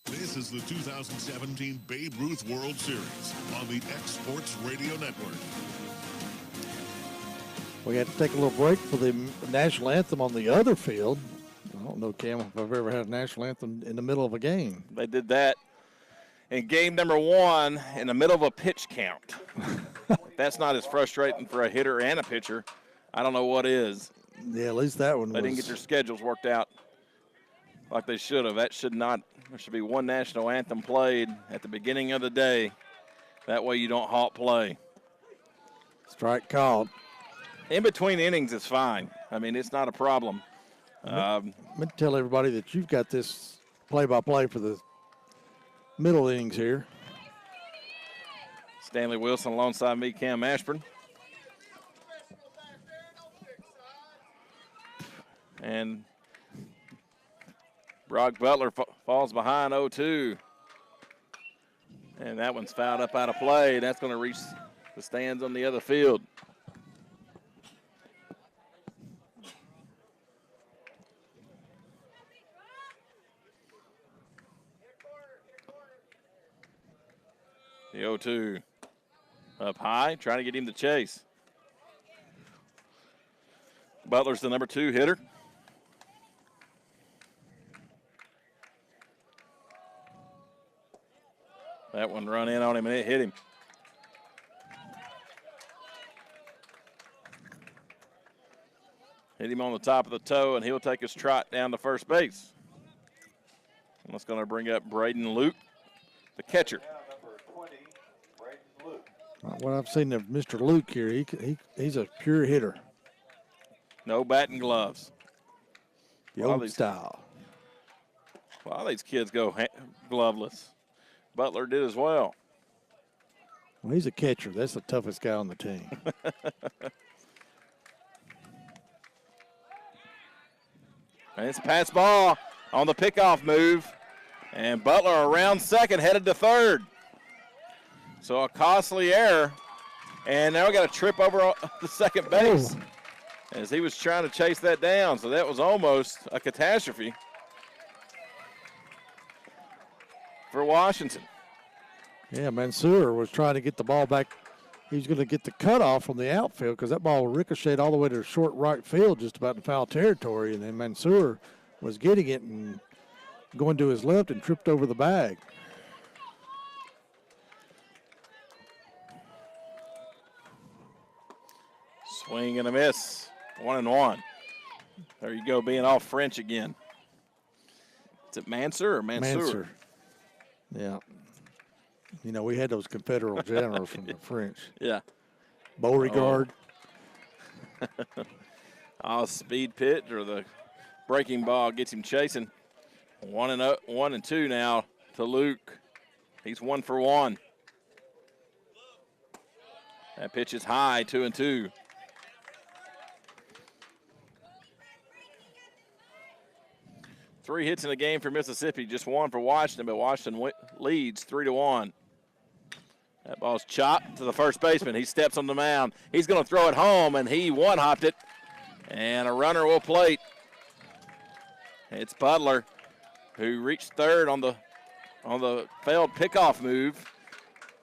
Speaker 4: This is the 2017 Babe Ruth World Series on the X Sports Radio Network.
Speaker 6: We had to take a little break for the national anthem on the other field. I don't know, Cam, if I've ever had a national anthem in the middle of a game.
Speaker 1: They did that in game number 1 in the middle of a pitch count. That's not as frustrating for a hitter and a pitcher. I don't know what is.
Speaker 6: Yeah, at least that one
Speaker 1: They didn't get their schedules worked out like they should have. That should not. There should be one national anthem played at the beginning of the day. That way you don't halt play.
Speaker 6: Strike called.
Speaker 1: In between innings is fine. I mean, it's not a problem.
Speaker 6: Let me tell everybody that you've got this play-by-play for the middle innings here.
Speaker 1: Stanley Wilson alongside me, Cam Ashburn. And Brock Butler falls behind 0-2. And that one's fouled up out of play. That's going to reach the stands on the other field. The 0-2 up high, trying to get him to chase. Butler's the number 2 hitter. That one run in on him and it hit him. Hit him on the top of the toe, and he'll take his trot down to first base. And that's going to bring up Braden Luke, the catcher.
Speaker 2: Number 20, Braden Luke.
Speaker 6: What I've seen of Mr. Luke here, he's a pure hitter.
Speaker 1: No batting gloves.
Speaker 6: The old style.
Speaker 1: A lot of these kids go gloveless. Butler did as well.
Speaker 6: Well, he's a catcher. That's the toughest guy on the team.
Speaker 1: And it's a pass ball on the pickoff move. And Butler around second, headed to third. So a costly error. And now we got a trip over the second base as he was trying to chase that down. So that was almost a catastrophe for Washington.
Speaker 6: Yeah, Mansour was trying to get the ball back. He was going to get the cutoff from the outfield because that ball ricocheted all the way to the short right field, just about in foul territory. And then Mansour was getting it and going to his left and tripped over the bag.
Speaker 1: Swing and a miss. 1-1. There you go, being all French again. Is it Mansour or Mansour?
Speaker 6: Mansour. Yeah. You know, we had those Confederate generals from the French.
Speaker 1: Yeah.
Speaker 6: Beauregard.
Speaker 1: Oh, speed pitch or the breaking ball gets him chasing. 1-2 now to Luke. He's 1 for 1. That pitch is high, 2-2. Three hits in the game for Mississippi, just 1 for Washington, but Washington leads 3-1. That ball's chopped to the first baseman. He steps on the mound. He's going to throw it home, and he one-hopped it. And a runner will plate. It's Butler, who reached third on the failed pickoff move.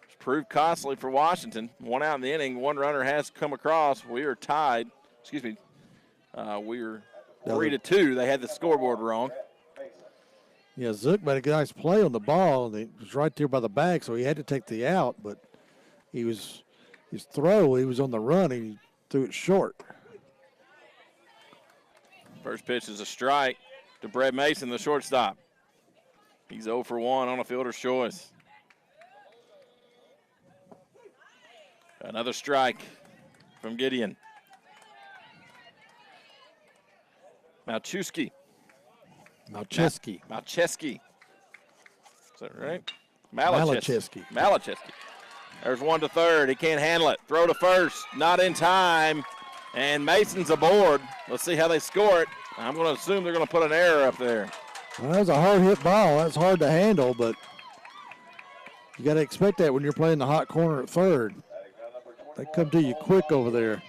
Speaker 1: It's proved costly for Washington. 1 out in the inning. 1 runner has come across. We are tied. Excuse me. We are 3-2. They had the scoreboard wrong.
Speaker 6: Yeah, Zook made a nice play on the ball, and it was right there by the bag, so he had to take the out, but his throw, he was on the run, he threw it short.
Speaker 1: First pitch is a strike to Brett Mason, the shortstop. He's 0 for 1 on a fielder's choice. Another strike from Gideon. Malczewski. Malczewski. Is that right? Malczewski. There's 1 to third. He can't handle it. Throw to first. Not in time. And Mason's aboard. Let's see how they score it. I'm going to assume they're going to put an error up there.
Speaker 6: Well, that was a hard hit ball. That's hard to handle, but you got to expect that when you're playing the hot corner at third. They come to you quick over there.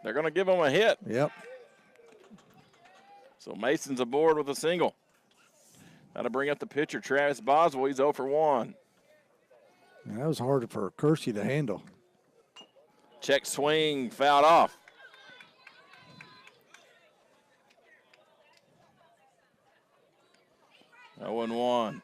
Speaker 1: They're going to give him a hit.
Speaker 6: Yep.
Speaker 1: So Mason's aboard with a single. That'll bring up the pitcher, Travis Boswell. He's 0 for 1.
Speaker 6: That was hard for Kersey to handle.
Speaker 1: Check swing, fouled off. No 1-1.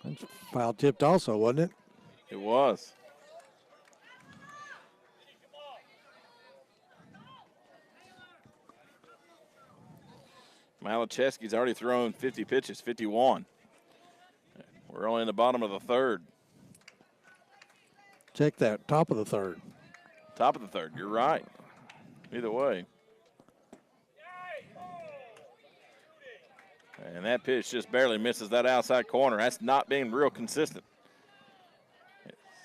Speaker 6: That's foul tipped also, wasn't it?
Speaker 1: It was. Malczewski's already thrown 50 pitches, 51. We're only in the bottom of the third.
Speaker 6: Check that, top of the third.
Speaker 1: Top of the third, you're right. Either way. And that pitch just barely misses that outside corner. That's not being real consistent.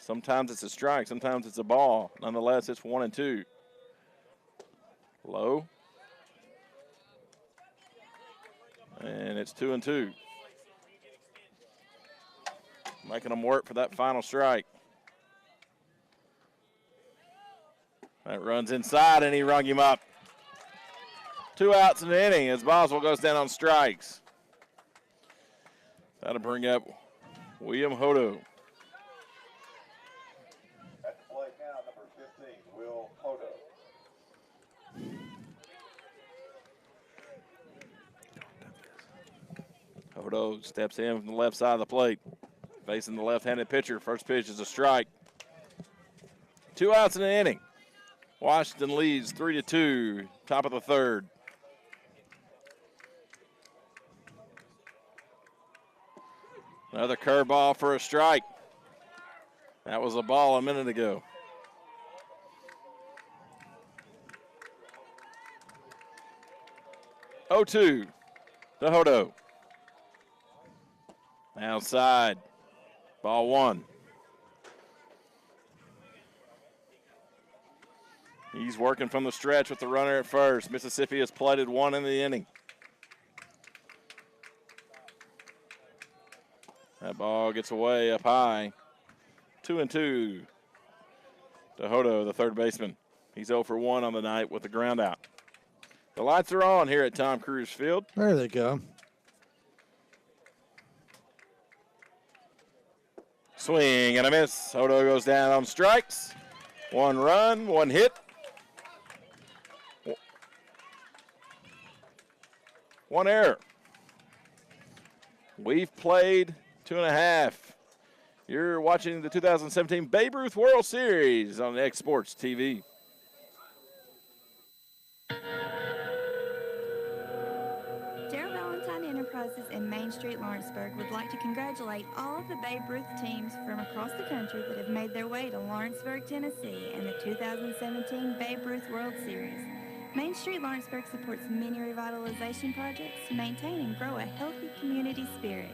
Speaker 1: Sometimes it's a strike, sometimes it's a ball. Nonetheless, it's 1-2. Low. And it's 2-2. making them work for that final strike. That runs inside, and he rung him up. 2 outs in the inning as Boswell goes down on strikes. That'll bring up William Hodo.
Speaker 2: At the plate now, number 15, Will Hodo.
Speaker 1: Hodo steps in from the left side of the plate, facing the left-handed pitcher. First pitch is a strike. 2 outs in the inning. Washington leads 3-2, top of the third. Another curveball for a strike. That was a ball a minute ago. Oh, 2 to Hodo. Outside, ball 1. He's working from the stretch with the runner at first. Mississippi has plated 1 in the inning. That ball gets away up high. 2-2 to Hodo, the third baseman. He's 0 for 1 on the night with the ground out. The lights are on here at Tom Cruise Field.
Speaker 6: There they go.
Speaker 1: Swing and a miss. Hodo goes down on strikes. 1 run, 1 hit. 1 error. We've played 2.5. You're watching the 2017 Babe Ruth World Series on X Sports TV.
Speaker 3: Gerald Valentine Enterprises in Main Street, Lawrenceburg would like to congratulate all of the Babe Ruth teams from across the country that have made their way to Lawrenceburg, Tennessee in the 2017 Babe Ruth World Series. Main Street Lawrenceburg supports many revitalization projects to maintain and grow a healthy community spirit.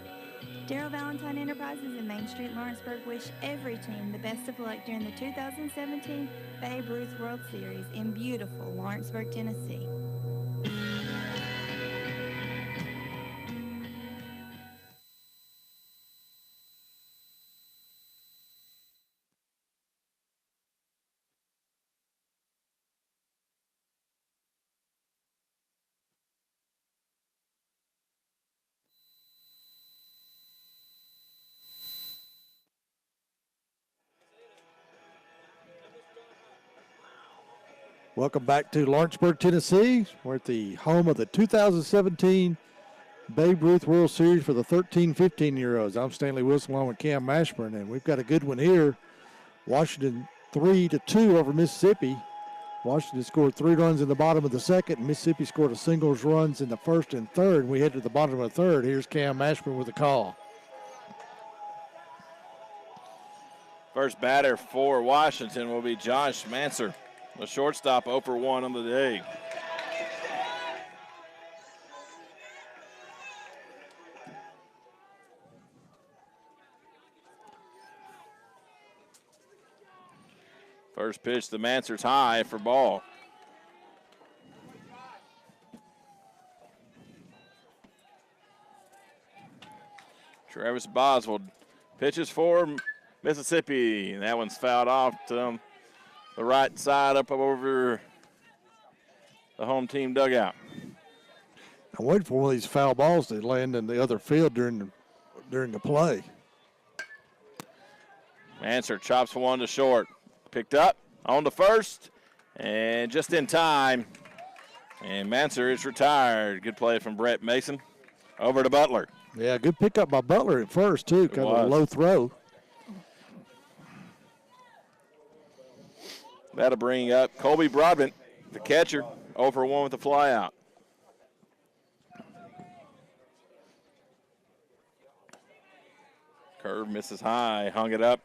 Speaker 3: Darrell Valentine Enterprises in Main Street Lawrenceburg wish every team the best of luck during the 2017 Babe Ruth World Series in beautiful Lawrenceburg, Tennessee.
Speaker 6: Welcome back to Lawrenceburg, Tennessee. We're at the home of the 2017 Babe Ruth World Series for the 13-15-year-olds. I'm Stanley Wilson along with Cam Mashburn, and we've got a good one here. Washington 3-2 over Mississippi. Washington scored 3 runs in the bottom of the second, and Mississippi scored a singles runs in the first and third. We head to the bottom of the third. Here's Cam Mashburn with a call.
Speaker 1: First batter for Washington will be Josh Manser, the shortstop, 0 for 1 on the day. First pitch to Manser's high for ball. Travis Boswell pitches for Mississippi, and that one's fouled off to the right side up over the home team dugout.
Speaker 6: I'm waiting for one of these foul balls to land in the other field during the play.
Speaker 1: Manser chops one to short. Picked up on to first, and just in time. And Manser is retired. Good play from Brett Mason. Over to Butler.
Speaker 6: Yeah, good pickup by Butler at first, too. Kind of a low throw.
Speaker 1: That'll bring up Colby Broadbent, the catcher, 0 for 1 with the fly out. Curve misses high, hung it up.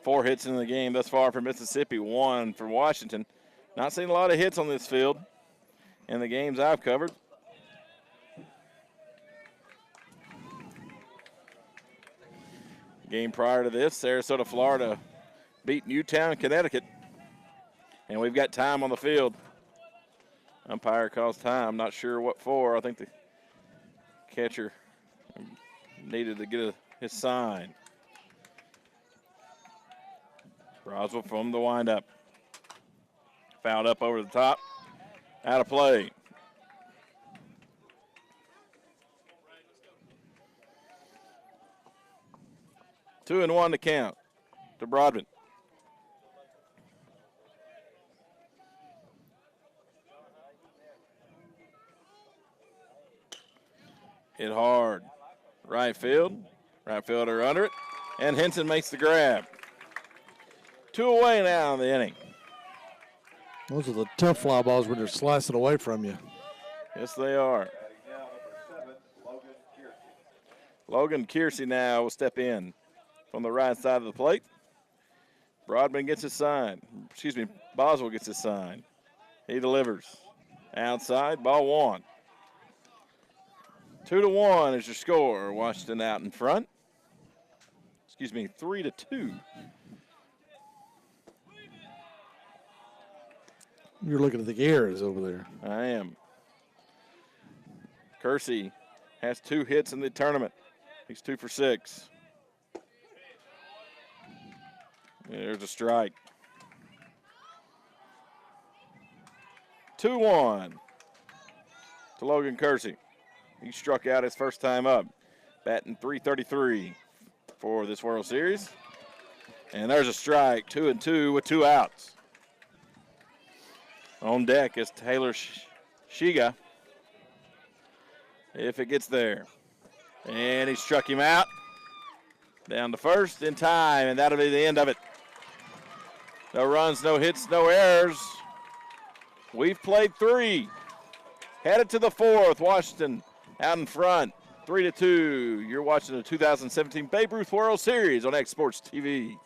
Speaker 1: 4 hits in the game thus far for Mississippi, 1 for Washington. Not seeing a lot of hits on this field in the games I've covered. Game prior to this, Sarasota, Florida beat Newtown, Connecticut. And we've got time on the field. Umpire calls time, not sure what for. I think the catcher needed to get his sign. Roswell from the windup. Fouled up over the top. Out of play. Two and one to count to Broadman. Hit hard. Right field. Right fielder under it. And Henson makes the grab. 2 away now in the inning.
Speaker 6: Those are the tough fly balls when they're slicing away from you.
Speaker 1: Yes, they are. Logan Kiersey now will step in from the right side of the plate. Broadman gets his sign. Excuse me, Boswell gets his sign. He delivers. Outside, ball one. 2-1 is your score. Washington out in front. Excuse me, 3-2.
Speaker 6: You're looking at the errors over there.
Speaker 1: I am. Kersey has 2 hits in the tournament. He's 2 for 6. There's a strike. 2-1 to Logan Kersey. He struck out his first time up, batting .333 for this World Series. And there's a strike, 2-2 with 2 outs. On deck is Taylor Shiga, if it gets there. And he struck him out. Down to first in time, and that'll be the end of it. No runs, no hits, no errors. We've played 3. Headed to the 4th. Washington out in front, 3-2. You're watching the 2017 Babe Ruth World Series on X Sports TV.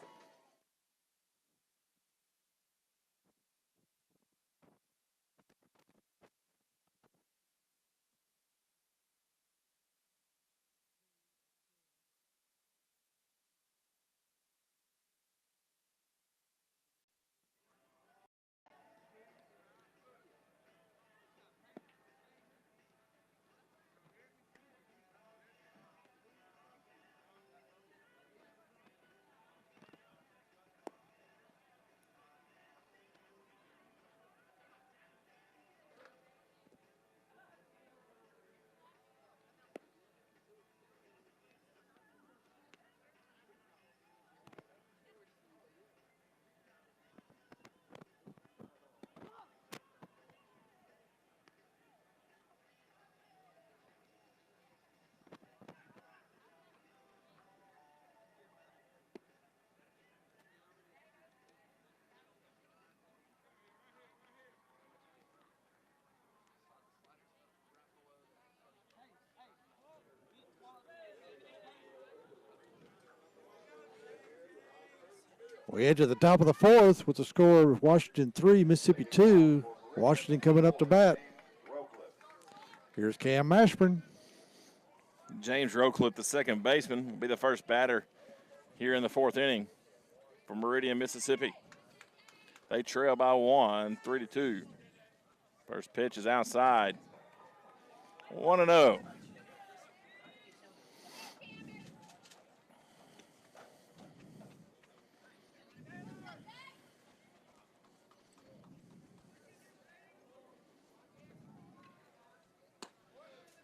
Speaker 6: We head to the top of the 4th with the score of Washington 3, Mississippi 2. Washington coming up to bat. Here's Cam Mashburn.
Speaker 1: James Rowcliffe, the second baseman, will be the first batter here in the 4th inning for Meridian, Mississippi. They trail by 1, 3-2. First pitch is outside. 1-0.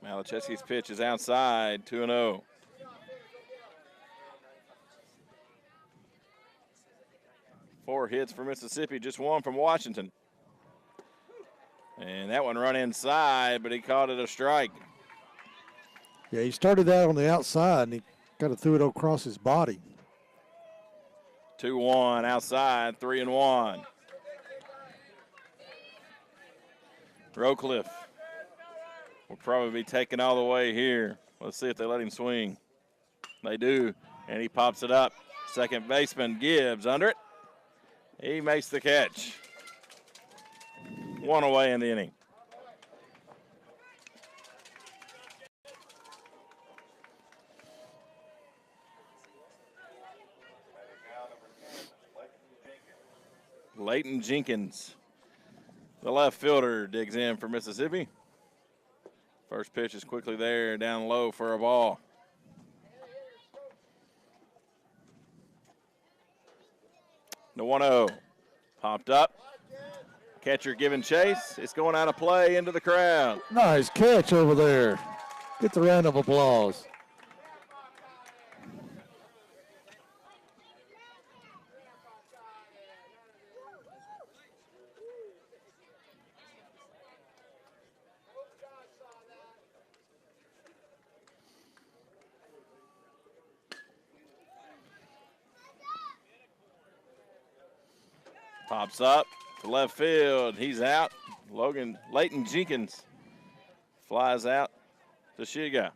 Speaker 1: Malachewski's pitch is outside, 2-0. Four hits for Mississippi, just 1 from Washington. And that one run inside, but he called it a strike.
Speaker 6: Yeah, he started that on the outside, and he kind of threw it across his body.
Speaker 1: 2-1 outside, 3-1. Rowcliffe will probably be taken all the way here. Let's see if they let him swing. They do, and he pops it up. Second baseman Gibbs under it. He makes the catch. 1 away in the inning. Leighton Jenkins, the left fielder, digs in for Mississippi. First pitch is quickly there, down low for a ball. The 1-0. Popped up. Catcher giving chase. It's going out of play into the crowd.
Speaker 6: Nice catch over there. Get the round of applause.
Speaker 1: Pops up to left field. He's out. Leighton Jenkins flies out to Shiga.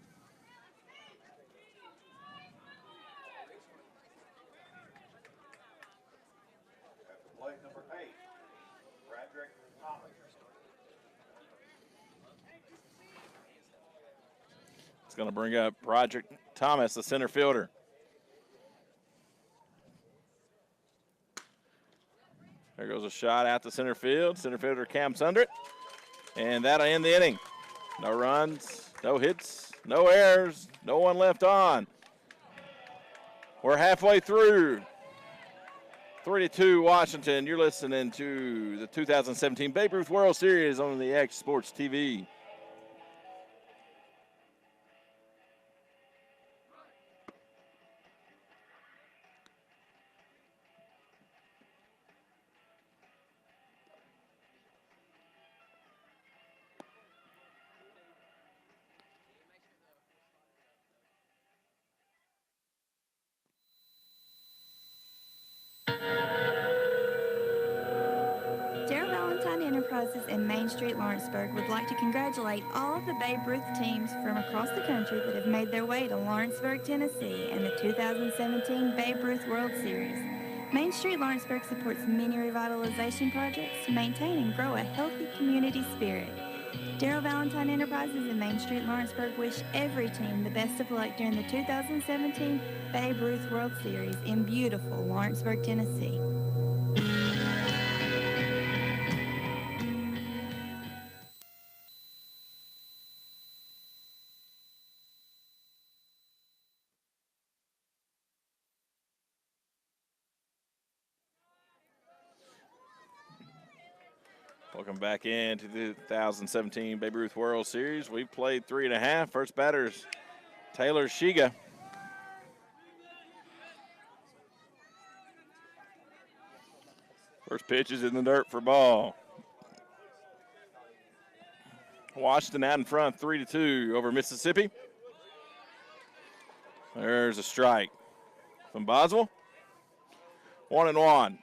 Speaker 2: Plate number 8, Bradrick Thomas.
Speaker 1: It's going to bring up Broderick Thomas, the center fielder. There goes a shot out to center field. Center fielder camps under it. And that'll end the inning. No runs, no hits, no errors, no one left on. We're halfway through. 3-2 Washington. You're listening to the 2017 Babe Ruth World Series on the X Sports TV.
Speaker 3: Enterprises in Main Street, Lawrenceburg would like to congratulate all of the Babe Ruth teams from across the country that have made their way to Lawrenceburg, Tennessee in the 2017 Babe Ruth World Series. Main Street Lawrenceburg supports many revitalization projects to maintain and grow a healthy community spirit. Darrell Valentine Enterprises in Main Street, Lawrenceburg wish every team the best of luck during the 2017 Babe Ruth World Series in beautiful Lawrenceburg, Tennessee.
Speaker 1: Welcome back into the 2017 Babe Ruth World Series. We've played 3.5. First batter's Taylor Shiga. First pitch is in the dirt for ball. Washington out in front, 3-2 over Mississippi. There's a strike from Boswell. 1-1.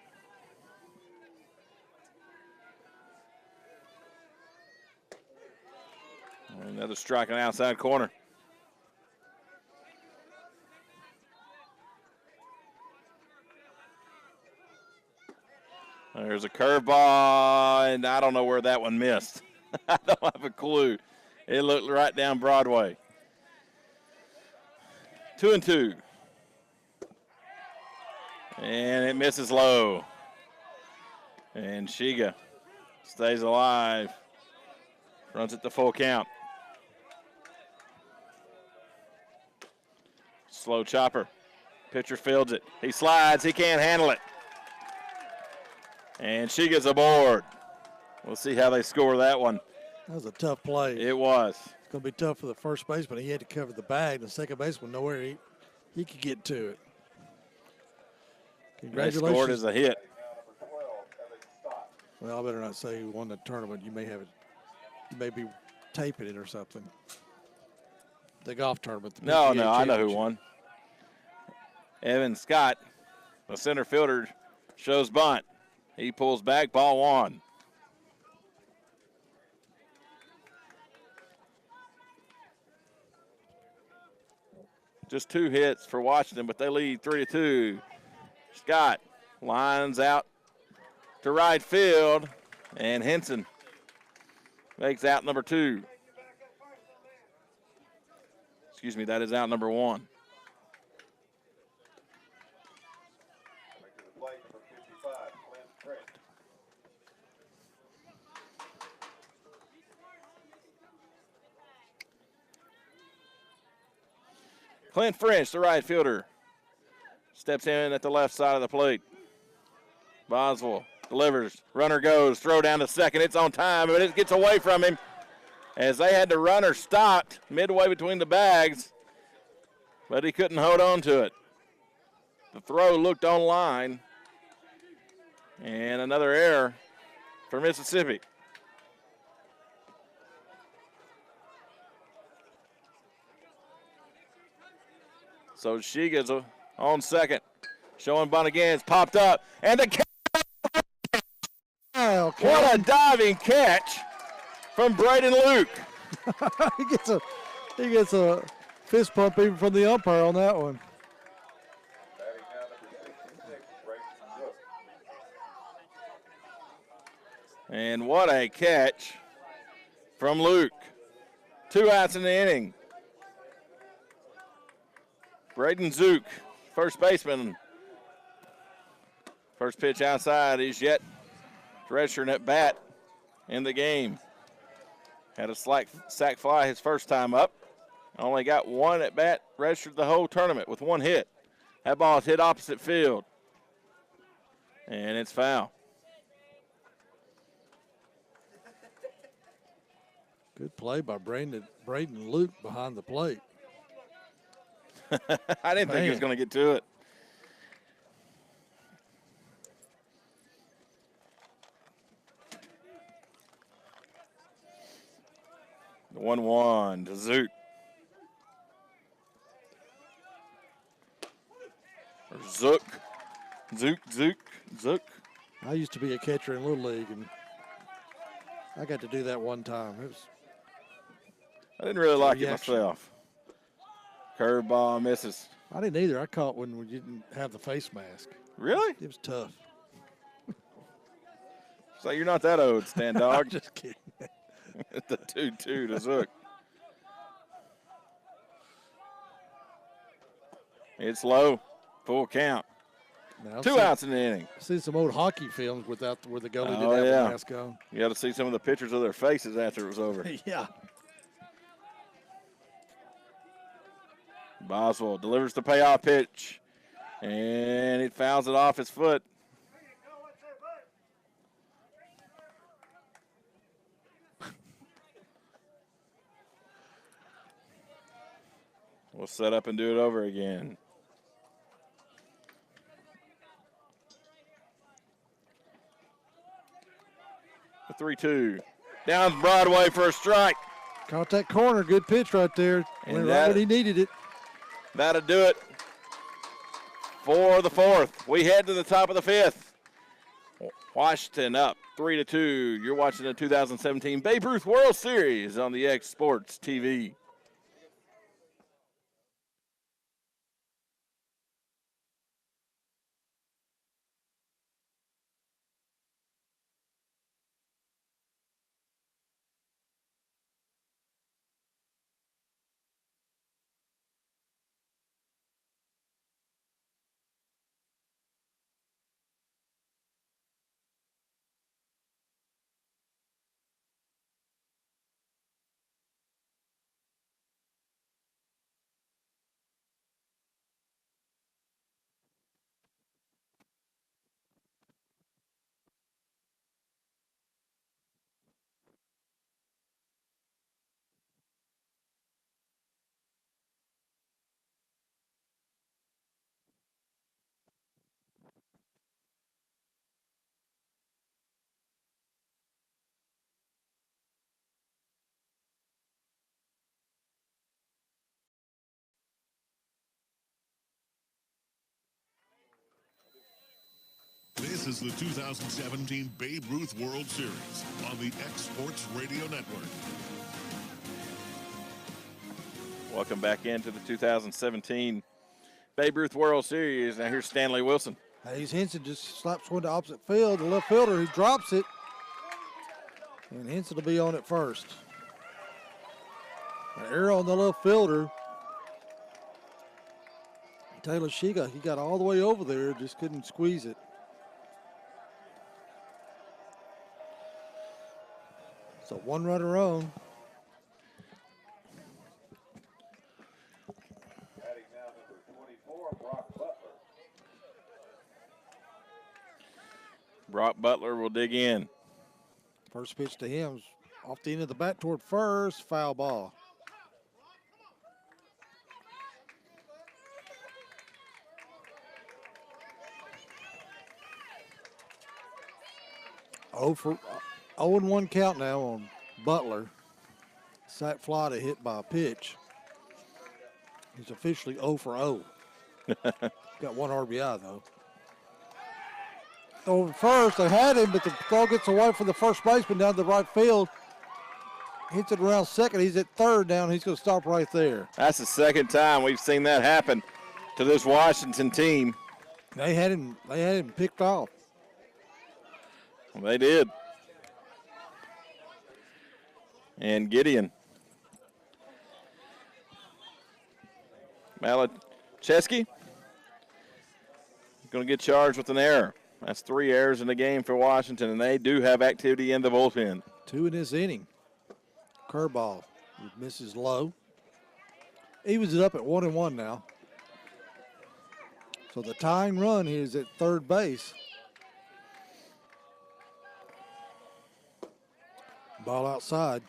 Speaker 1: Another strike on the outside corner. There's a curveball, and I don't know where that one missed. I don't have a clue. It looked right down Broadway. 2-2. And it misses low. And Shiga stays alive. Runs it to full count. Slow chopper. Pitcher fields it. He slides. He can't handle it. And Shiga's aboard. We'll see how they score that one.
Speaker 6: That was a tough play.
Speaker 1: It was.
Speaker 6: It's going to be tough for the first baseman. He had to cover the bag. The second baseman, nowhere he could get to it. Congratulations.
Speaker 1: They scored as a hit.
Speaker 6: Well, I better not say who won the tournament. You may have it. You may be taping it or something. The golf tournament. The
Speaker 1: No,
Speaker 6: PGA
Speaker 1: I know who
Speaker 6: Championship.
Speaker 1: won. Evan Scott, the center fielder, shows bunt. He pulls back, ball one. Just 2 hits for Washington, but they lead 3-2. Scott lines out to right field, and Henson makes out number 2. Excuse me, that is out number 1. Clint French, the right fielder, steps in at the left side of the plate. Boswell delivers. Runner goes. Throw down to second. It's on time, but it gets away from him as they had the runner stopped midway between the bags, but he couldn't hold on to it. The throw looked on line, and another error for Mississippi. So Shiga's on second. Showing bunt again. It's popped up. And the catch. What a diving catch from Braden Luke.
Speaker 6: he gets a fist pump even from the umpire on that one.
Speaker 2: Batting now number 66, Brayton Zook.
Speaker 1: And what a catch from Luke. 2 outs in the inning. Braden Zook, first baseman. First pitch outside. He's yet redshirting at bat in the game. Had a sac fly his first time up. Only got one at bat, redshirted the whole tournament with 1 hit. That ball is hit opposite field. And it's foul.
Speaker 6: Good play by Braden Luke behind the plate.
Speaker 1: I didn't think he was going to get to it. The 1-1 to Zook. Or Zook.
Speaker 6: I used to be a catcher in Little League, and I got to do that one time.
Speaker 1: I didn't really like it
Speaker 6: reaction.
Speaker 1: myself. Curveball misses.
Speaker 6: I didn't either. I caught when we didn't have the face mask.
Speaker 1: Really?
Speaker 6: It was tough.
Speaker 1: So you're not that old, Stan Dog.
Speaker 6: Just kidding.
Speaker 1: The 2-2 to Zook. It's low. Full count.
Speaker 6: Now,
Speaker 1: 2 outs in the inning.
Speaker 6: I've seen some old hockey films where the goalie didn't
Speaker 1: Oh,
Speaker 6: have
Speaker 1: yeah.
Speaker 6: the mask on.
Speaker 1: You got to see some of the pictures of their faces after it was over.
Speaker 6: Yeah.
Speaker 1: Boswell delivers the payoff pitch, and it fouls it off his foot. We'll set up and do it over again. The 3-2. Down Broadway for a strike.
Speaker 6: Caught that corner. Good pitch right there.
Speaker 1: And
Speaker 6: Went right when he needed it.
Speaker 1: That'll do it for the 4th. We head to the top of the 5th. Washington up 3-2. You're watching the 2017 Babe Ruth World Series on the X Sports TV.
Speaker 4: This is the 2017 Babe Ruth World Series on the X Sports Radio Network.
Speaker 1: Welcome back into the 2017 Babe Ruth World Series. Now here's Stanley Wilson.
Speaker 6: Hayes Henson just slaps one to opposite field. The left fielder, he drops it. And Henson will be on it first. An error on the left fielder. Taylor Shiga, he got all the way over there, just couldn't squeeze it. So 1 runner on.
Speaker 2: Batting now number 24, Brock Butler.
Speaker 1: Brock Butler will dig in.
Speaker 6: First pitch to him is off the end of the bat toward first, foul ball. Oh for 0-1 count now on Butler. Sack fly to hit by a pitch. He's officially 0 for 0. Got one RBI though. Over first, they had him, but the throw gets away from the first baseman down to the right field. Hits it around second. He's at third down. He's going to stop right there.
Speaker 1: That's the second time we've seen that happen to this Washington team.
Speaker 6: They had him picked off.
Speaker 1: Well, they did. And Gideon. Malachewski going to get charged with an error. That's 3 errors in the game for Washington, and they do have activity in the bullpen.
Speaker 6: 2 in this inning. Curveball. It misses low. Evens it up at 1-1 now. So the tying run is at third base. Ball outside.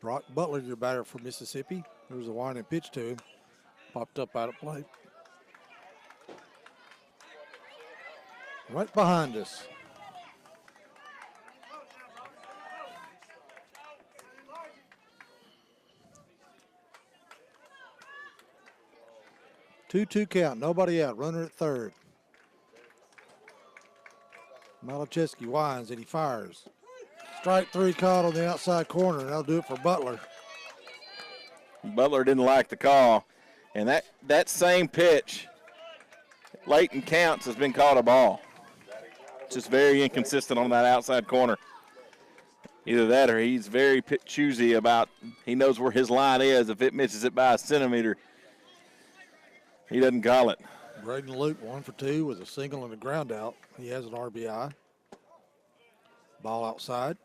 Speaker 6: Brock Butler, your batter for Mississippi. There was a winding pitch to him. Popped up out of play. Right behind us. Two count, nobody out, runner at third. Malachewski winds and he fires. Strike 3 caught on the outside corner, and that'll do it for Butler.
Speaker 1: Butler didn't like the call, and that same pitch, late in counts, has been called a ball. Just very inconsistent on that outside corner. Either that or he's very choosy about, he knows where his line is. If it misses it by a centimeter, he doesn't call it.
Speaker 6: Braden Luke 1 for 2 with a single and a ground out. He has an RBI. Ball outside.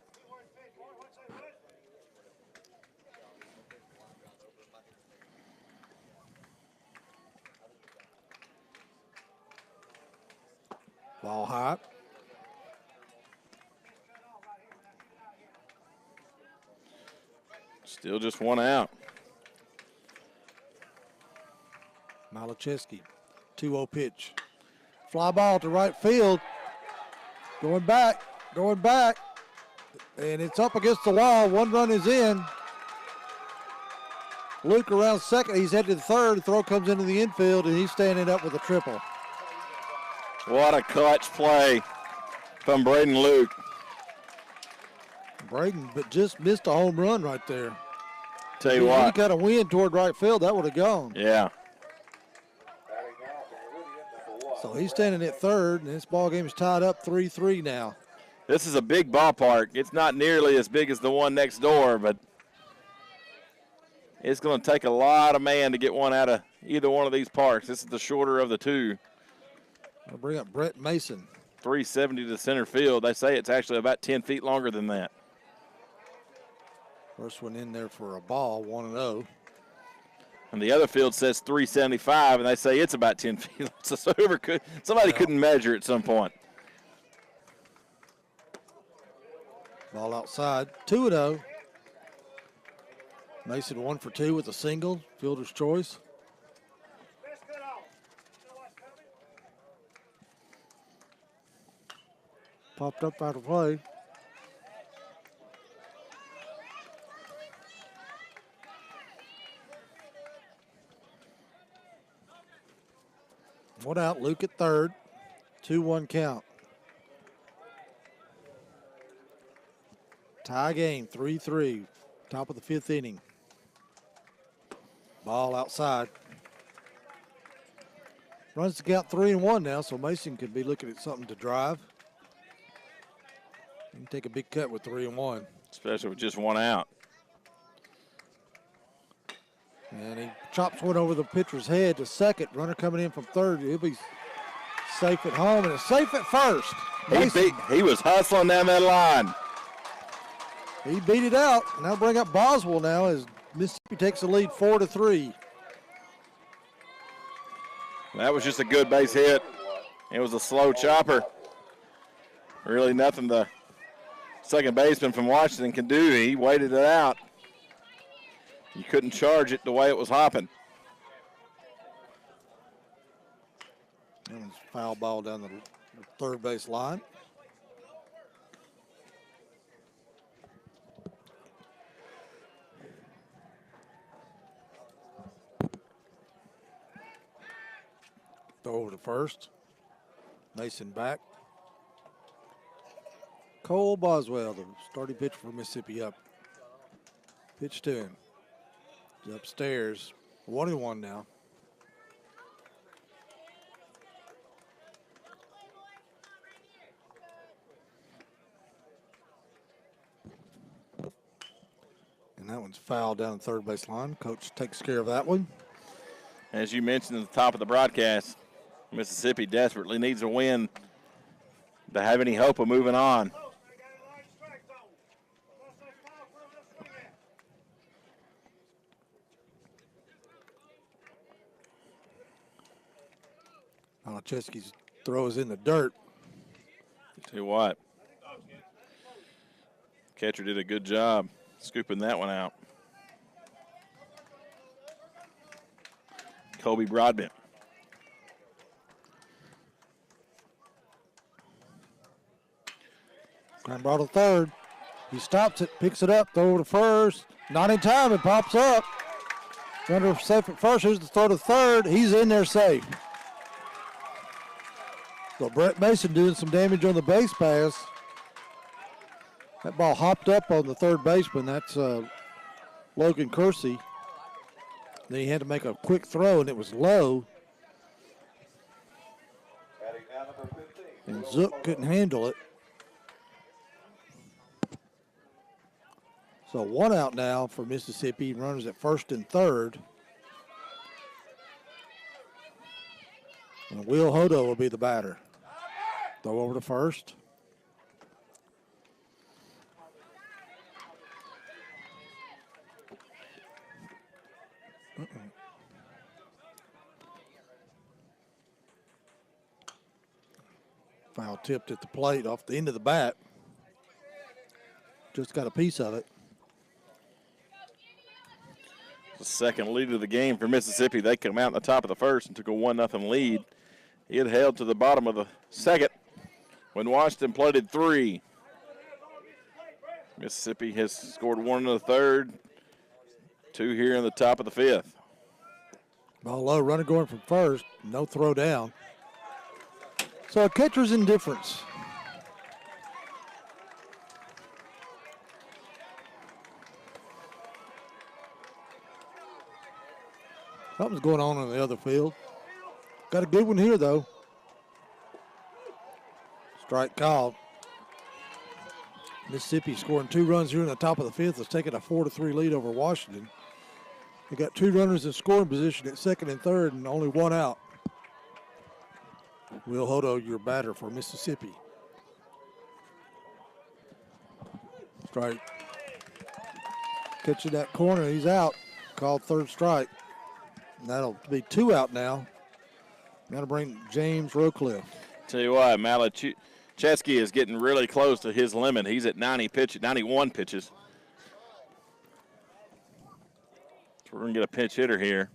Speaker 6: Ball high.
Speaker 1: Still just 1 out.
Speaker 6: Malachewski, 2-0 pitch. Fly ball to right field. Going back. And it's up against the wall. 1 run is in. Luke around second. He's headed to third. The throw comes into the infield, and he's standing up with a triple.
Speaker 1: What a clutch play from Braden Luke.
Speaker 6: Braden but just missed a home run right there.
Speaker 1: Tell you
Speaker 6: He
Speaker 1: what.
Speaker 6: got a wind toward right field. That would have gone.
Speaker 1: Yeah.
Speaker 6: So he's standing at third, and this ball game is tied up 3-3 now.
Speaker 1: This is a big ballpark. It's not nearly as big as the one next door, but it's going to take a lot of man to get one out of either one of these parks. This is the shorter of the two.
Speaker 6: I'll bring up Brett Mason.
Speaker 1: 370 to center field. They say it's actually about 10 feet longer than that.
Speaker 6: First one in there for a ball, 1-0.
Speaker 1: And the other field says 375, and they say it's about 10 feet. So somebody couldn't measure at some point.
Speaker 6: Ball outside, 2-0. Mason 1 for 2 with a single, fielder's choice. Popped up out of play. One out, Luke at third. 2-1 count. Tie game, 3-3. Top of the 5th inning. Ball outside. Runs to count 3-1 now, so Mason could be looking at something to drive. He can take a big cut with 3-1.
Speaker 1: Especially with just 1 out.
Speaker 6: And he chops one over the pitcher's head to second. Runner coming in from third. He'll be safe at home and safe at first.
Speaker 1: He was hustling down that line.
Speaker 6: He beat it out. Now bring up Boswell now as Mississippi takes the lead 4-3.
Speaker 1: That was just a good base hit. It was a slow chopper. Really nothing the second baseman from Washington can do. He waited it out. You couldn't charge it the way it was hopping.
Speaker 6: That one's foul ball down the third base line. Throw over to first. Mason back. Cole Boswell, the starting pitcher for Mississippi, up. Pitch to him. He's upstairs. 1-1 now. And that one's fouled down the third base line. Coach takes care of that one.
Speaker 1: As you mentioned at the top of the broadcast, Mississippi desperately needs a win to have any hope of moving on.
Speaker 6: Malachewski's throw is in the dirt.
Speaker 1: Tell you what, catcher did a good job scooping that one out. Kobe Broadbent.
Speaker 6: Ground ball to third. He stops it, picks it up, throw to first. Not in time, it pops up. Runner safe at first, here's the throw to third. He's in there safe. So Brett Mason doing some damage on the base pass. That ball hopped up on the third baseman. That's Logan Kersey. Then he had to make a quick throw, and it was low. And Zook couldn't handle it. So 1 out now for Mississippi. Runners at first and third. And Will Hodo will be the batter. Throw over to first. Foul tipped at the plate off the end of the bat. Just got a piece of it.
Speaker 1: The second lead of the game for Mississippi. They come out in the top of the first and took a 1-0 lead. It held to the bottom of the second when Washington plated 3. Mississippi has scored 1 in the third, 2 here in the top of the 5th.
Speaker 6: Ball low, runner going from first, no throw down. So a catcher's indifference. Something's going on in the other field. Got a good one here, though. Strike called. Mississippi scoring 2 runs here in the top of the 5th. It's taking a 4-3 lead over Washington. They got 2 runners in scoring position at second and third and only 1 out. Will Hodo, your batter for Mississippi. Strike. Catching that corner, he's out. Called third strike. And that'll be 2 out now. Got to bring James Rowcliffe.
Speaker 1: Tell you what, Malachewski is getting really close to his limit. He's at 91 pitches. So we're going to get a pinch hitter here.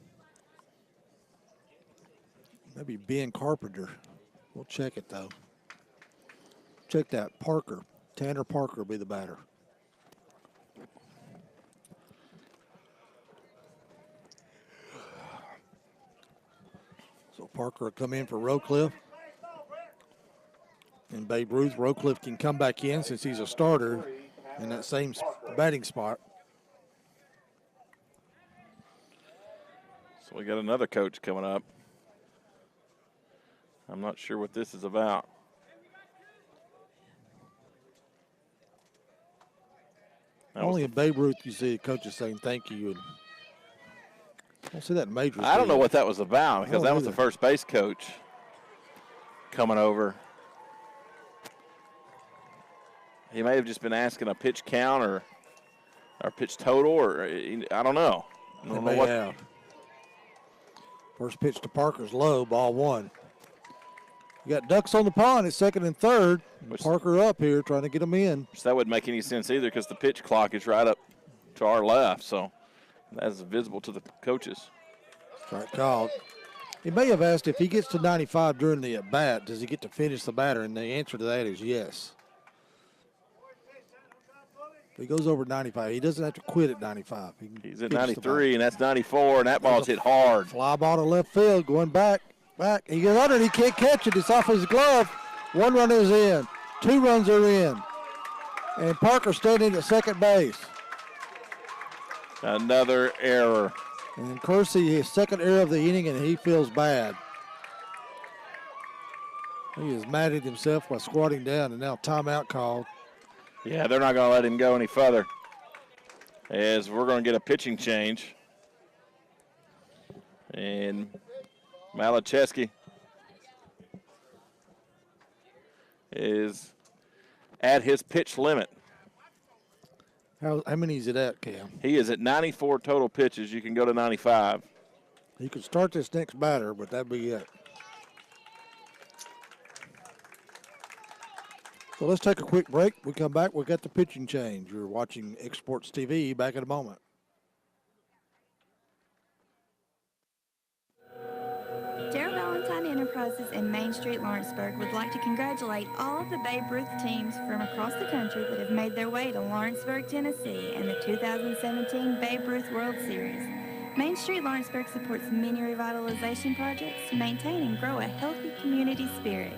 Speaker 6: Maybe Ben Carpenter. We'll check it, though. Check that. Parker. Tanner Parker will be the batter. So Parker will come in for Rowcliffe. And Babe Ruth, Rowcliffe can come back in since he's a starter in that same batting spot.
Speaker 1: So we got another coach coming up. I'm not sure what this is about.
Speaker 6: Only in Babe Ruth you see coaches saying thank you. And I don't see that in majors.
Speaker 1: I don't know what that was about because that was
Speaker 6: either.
Speaker 1: the first base coach coming over. He may have just been asking a pitch count or pitch total, or I don't know. I don't know what.
Speaker 6: First pitch to Parker's low, ball one. You got ducks on the pond at second and third. Parker up here trying to get them in.
Speaker 1: So that wouldn't make any sense either because the pitch clock is right up to our left, so that's visible to the coaches.
Speaker 6: Strike called. He may have asked if he gets to 95 during the at-bat, does he get to finish the batter? And the answer to that is yes. If he goes over 95, he doesn't have to quit at 95.
Speaker 1: He's at 93, and that's 94, and that ball's hit hard.
Speaker 6: Fly ball to left field, going back. He gets under it, he can't catch it. It's off his glove. One run is in. 2 runs are in. And Parker standing at second base.
Speaker 1: Another error.
Speaker 6: And Kersey, his second error of the inning, and he feels bad. He is mad at himself by squatting down, and now timeout called.
Speaker 1: Yeah, they're not going to let him go any further, as we're going to get a pitching change. And Malacheski is at his pitch limit.
Speaker 6: How many is it at, Cam?
Speaker 1: He is at 94 total pitches. You can go to 95.
Speaker 6: He could start this next batter, but that'd be it. So let's take a quick break. We come back, we got the pitching change. You're watching Exports TV. Back in a moment.
Speaker 3: Darrell Valentine Enterprises in Main Street, Lawrenceburg would like to congratulate all of the Babe Ruth teams from across the country that have made their way to Lawrenceburg, Tennessee in the 2017 Babe Ruth World Series. Main Street Lawrenceburg supports many revitalization projects to maintain and grow a healthy community spirit.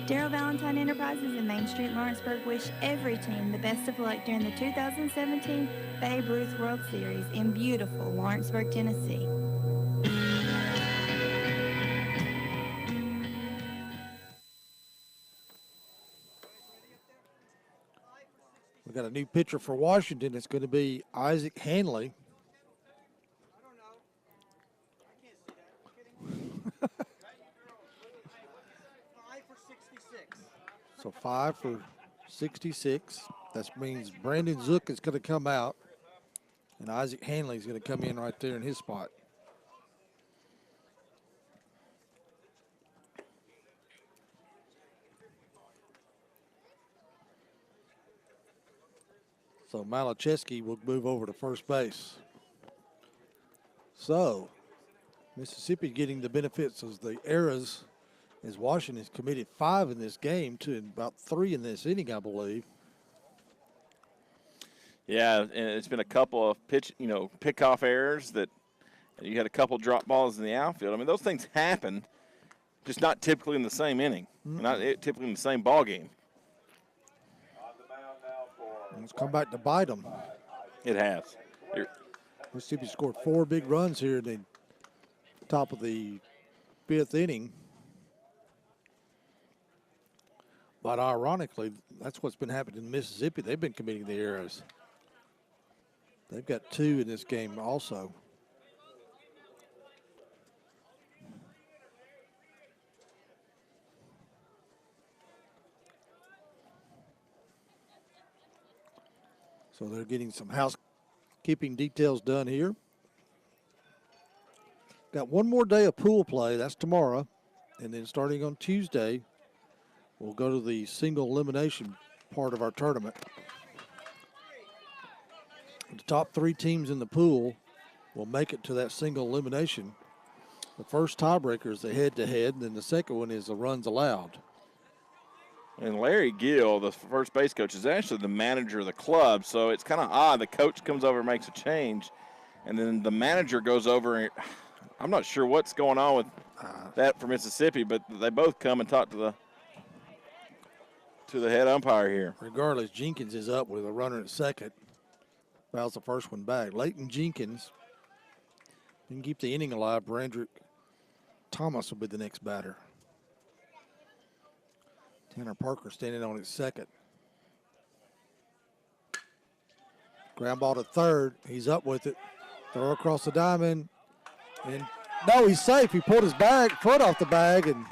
Speaker 3: Darrell Valentine Enterprises in Main Street, Lawrenceburg wish every team the best of luck during the 2017 Babe Ruth World Series in beautiful Lawrenceburg, Tennessee.
Speaker 6: We got a new pitcher for Washington. It's going to be Isaac Hanley. So 5 for 66. That means Brandon Zook is going to come out, and Isaac Hanley is going to come in right there in his spot. So Malacheski will move over to first base. So Mississippi getting the benefits of the errors, as Washington has committed 5 in this game to about 3 in this inning, I believe.
Speaker 1: Yeah, and it's been a couple of pick-off errors that you had a couple drop balls in the outfield. I mean, those things happen, just not typically in the same inning, not typically in the same ball game.
Speaker 6: And it's come back to bite them.
Speaker 1: It has.
Speaker 6: Mississippi scored 4 big runs here in the top of the 5th inning. But ironically, that's what's been happening in Mississippi. They've been committing the errors. They've got 2 in this game also. So they're getting some housekeeping details done here. Got one more day of pool play. That's tomorrow. And then starting on Tuesday, we'll go to the single elimination part of our tournament. The top 3 teams in the pool will make it to that single elimination. The first tiebreaker is the head-to-head, and then the second one is the runs allowed.
Speaker 1: And Larry Gill, the first base coach, is actually the manager of the club, so it's kind of odd. The coach comes over and makes a change, and then the manager goes over. And I'm not sure what's going on with that for Mississippi, but they both come and talk to the head umpire here.
Speaker 6: Regardless, Jenkins is up with a runner at second. Fouls the first one back. Leighton Jenkins can keep the inning alive. Brandrick Thomas will be the next batter. Tanner Parker standing on his second. Ground ball to third. He's up with it. Throw across the diamond. And no, he's safe. He pulled his foot off the bag. And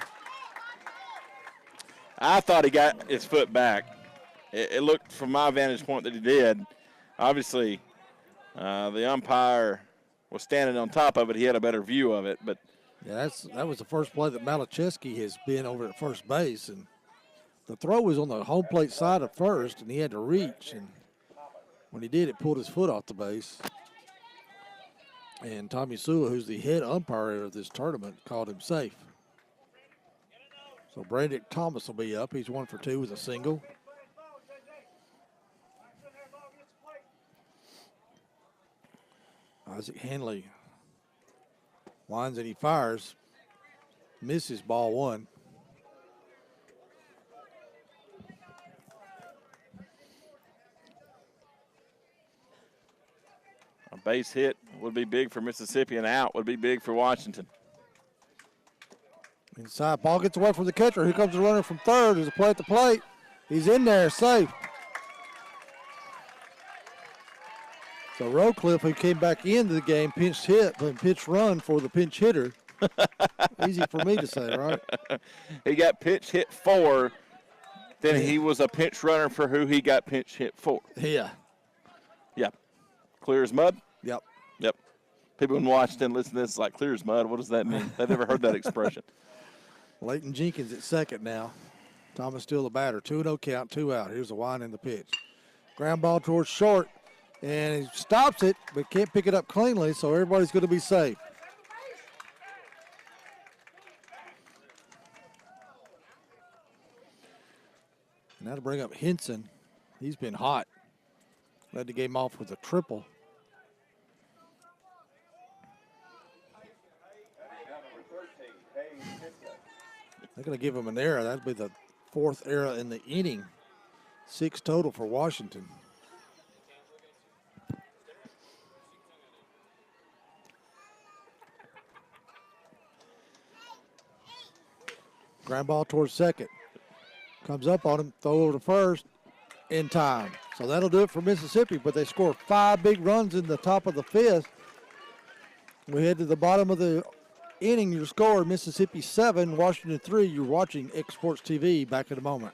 Speaker 1: I thought he got his foot back. It looked from my vantage point that he did. Obviously, the umpire was standing on top of it. He had a better view of it. But
Speaker 6: Yeah, that was the first play that Malacheski has been over at first base, and the throw was on the home plate side of first, and he had to reach, and when he did, it pulled his foot off the base. And Tommy Sewell, who's the head umpire of this tournament, called him safe. So Brandon Thomas will be up. He's 1 for 2 with a single. Isaac Hanley winds and he fires. Misses ball 1.
Speaker 1: A base hit would be big for Mississippi, and out would be big for Washington.
Speaker 6: Inside, ball gets away from the catcher. Here comes the runner from third. There's a play at the plate. He's in there, safe. So Rowcliffe, who came back into the game, pinch hit, but pinch run for the pinch hitter. Easy for me to say, right?
Speaker 1: He got pinch hit for, then he was a pinch runner for who he got pinch hit for.
Speaker 6: Yeah.
Speaker 1: Yep. Clear as mud?
Speaker 6: Yep.
Speaker 1: Yep. People in Washington listen to this like clear as mud. What does that mean? They've never heard that expression.
Speaker 6: Leighton Jenkins at second now. Thomas still the batter. 2-0 count, 2 out. Here's the wind and the pitch. Ground ball towards short, and he stops it, but can't pick it up cleanly, so everybody's going to be safe. Now to bring up Henson. He's been hot. Led the game off with a triple. They're going to give him an error. That'd be the 4th error in the inning. 6 total for Washington. Ground ball towards second. Comes up on him, throw over to first, in time. So that'll do it for Mississippi, but they score 5 big runs in the top of the 5th. We head to the bottom of the inning. Your score, Mississippi 7, Washington 3. You're watching X Sports TV. Back in a moment.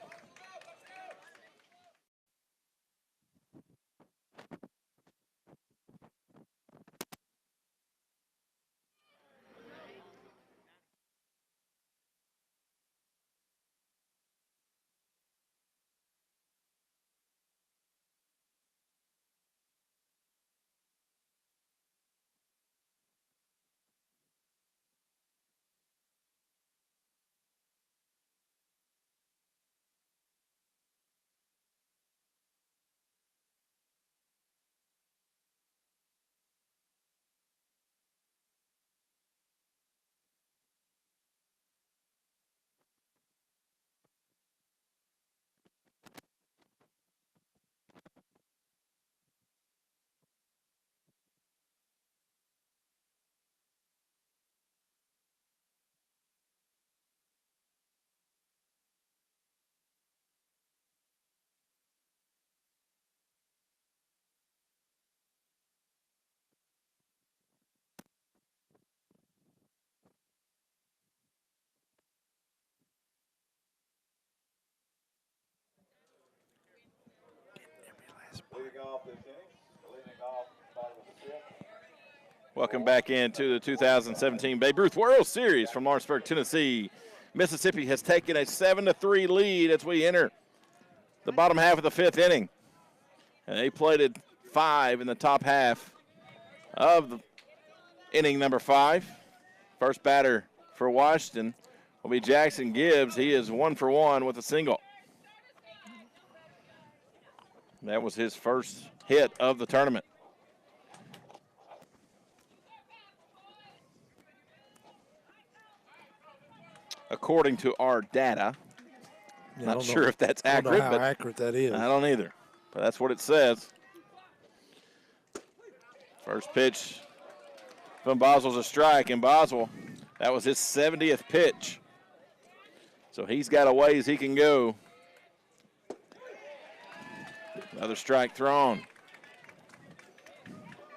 Speaker 1: Welcome back into the 2017 Babe Ruth World Series from Lawrenceburg, Tennessee. Mississippi has taken a 7-3 lead as we enter the bottom half of the 5th inning. And they played 5 in the top half of the inning number 5. First batter for Washington will be Jackson Gibbs. He is 1 for 1 with a single. That was his first hit of the tournament. According to our data, not sure if that's accurate.
Speaker 6: I don't know how accurate that is.
Speaker 1: I don't either, but that's what it says. First pitch from Boswell's a strike, and Boswell, that was his 70th pitch. So he's got a ways he can go. Another strike thrown.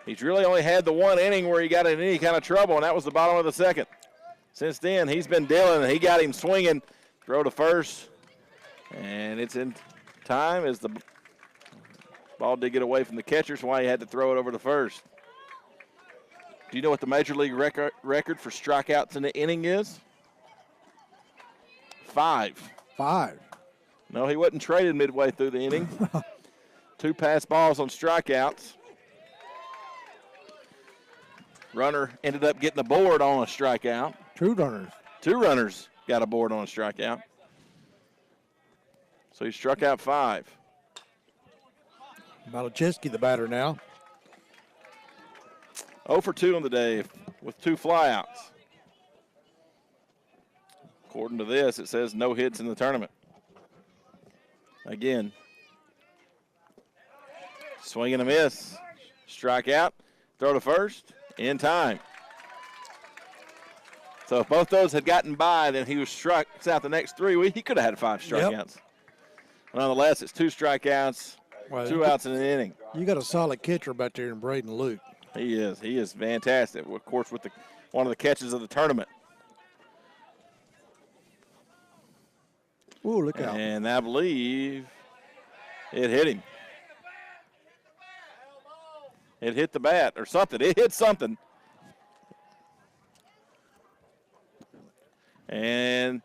Speaker 1: He's really only had the 1 inning where he got in any kind of trouble, and that was the bottom of the 2nd. Since then, he's been dealing, and he got him swinging. Throw to first, and it's in time as the ball did get away from the catcher, so why he had to throw it over to first. Do you know what the Major League record for strikeouts in the inning is? 5.
Speaker 6: 5.
Speaker 1: No, he wasn't traded midway through the inning. 2 pass balls on strikeouts. Runner ended up getting a board on a strikeout.
Speaker 6: 2 runners.
Speaker 1: 2 runners got a board on a strikeout. So he struck out 5.
Speaker 6: Malacheski, the batter now.
Speaker 1: 0 for 2 on the day with 2 flyouts. According to this, it says no hits in the tournament. Again, swing and a miss. Strike out, throw to first, in time. So if both those had gotten by, then he was struck out the next 3. He could have had 5 strikeouts.
Speaker 6: Yep.
Speaker 1: Nonetheless, it's 2 strikeouts,
Speaker 6: Well,
Speaker 1: 2 outs in an inning.
Speaker 6: You got a solid catcher back there in Braden Luke.
Speaker 1: He is fantastic. Of course, with one of the catches of the tournament.
Speaker 6: Ooh, look out.
Speaker 1: And I believe it hit him. It hit the bat or something. It hit something. And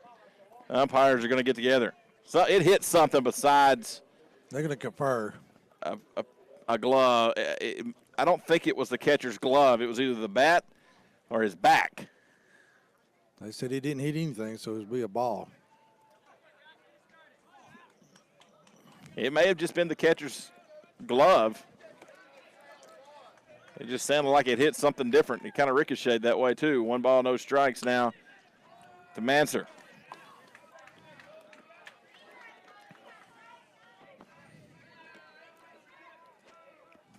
Speaker 1: umpires are going to get together. So it hit something besides
Speaker 6: They're going to confer.
Speaker 1: a glove. I don't think it was the catcher's glove. It was either the bat or his back.
Speaker 6: They said he didn't hit anything, so it would be a ball.
Speaker 1: It may have just been the catcher's glove. It just sounded like it hit something different. It kind of ricocheted that way, too. 1 ball, no strikes now to Manser.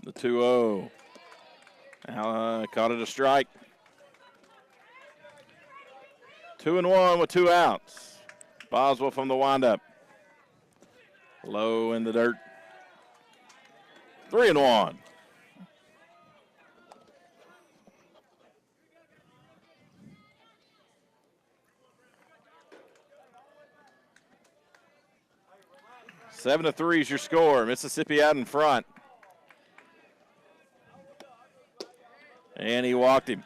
Speaker 1: The 2-0. Now caught it a strike. 2-1 with 2 outs. Boswell from the windup. Low in the dirt. 3-1. Seven to 3 is your score. Mississippi out in front. And he walked him.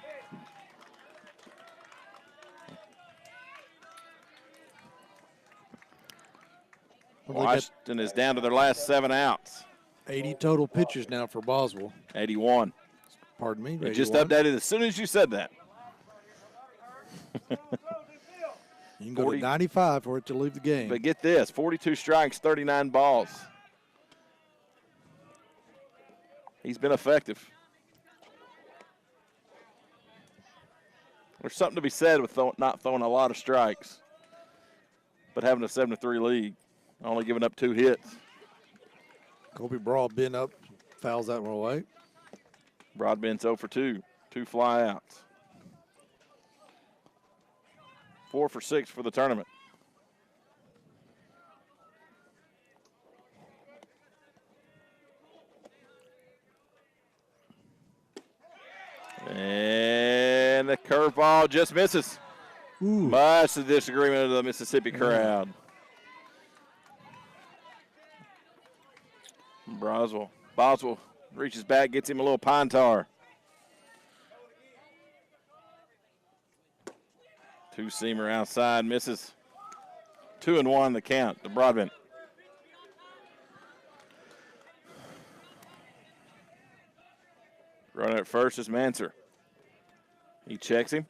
Speaker 1: Washington is down to their last 7 outs.
Speaker 6: 80 total pitches now for Boswell.
Speaker 1: 81.
Speaker 6: Pardon me.
Speaker 1: It just updated as soon as you said that.
Speaker 6: You can go to 95 for it to leave the game.
Speaker 1: But get this, 42 strikes, 39 balls. He's been effective. There's something to be said with not throwing a lot of strikes, but having a 7-3 lead, only giving up 2 hits.
Speaker 6: Kobe Broadbent up, fouls that one away.
Speaker 1: Broadbent's 0 for 2, 2 flyouts. 4 for 6 for the tournament. And the curveball just misses.
Speaker 6: Ooh.
Speaker 1: Much to the disagreement of the Mississippi crowd. Boswell reaches back, gets him a little pine tar. 2-seamer outside, misses. 2-1 the count to Broadbent. Running at first is Manser. He checks him.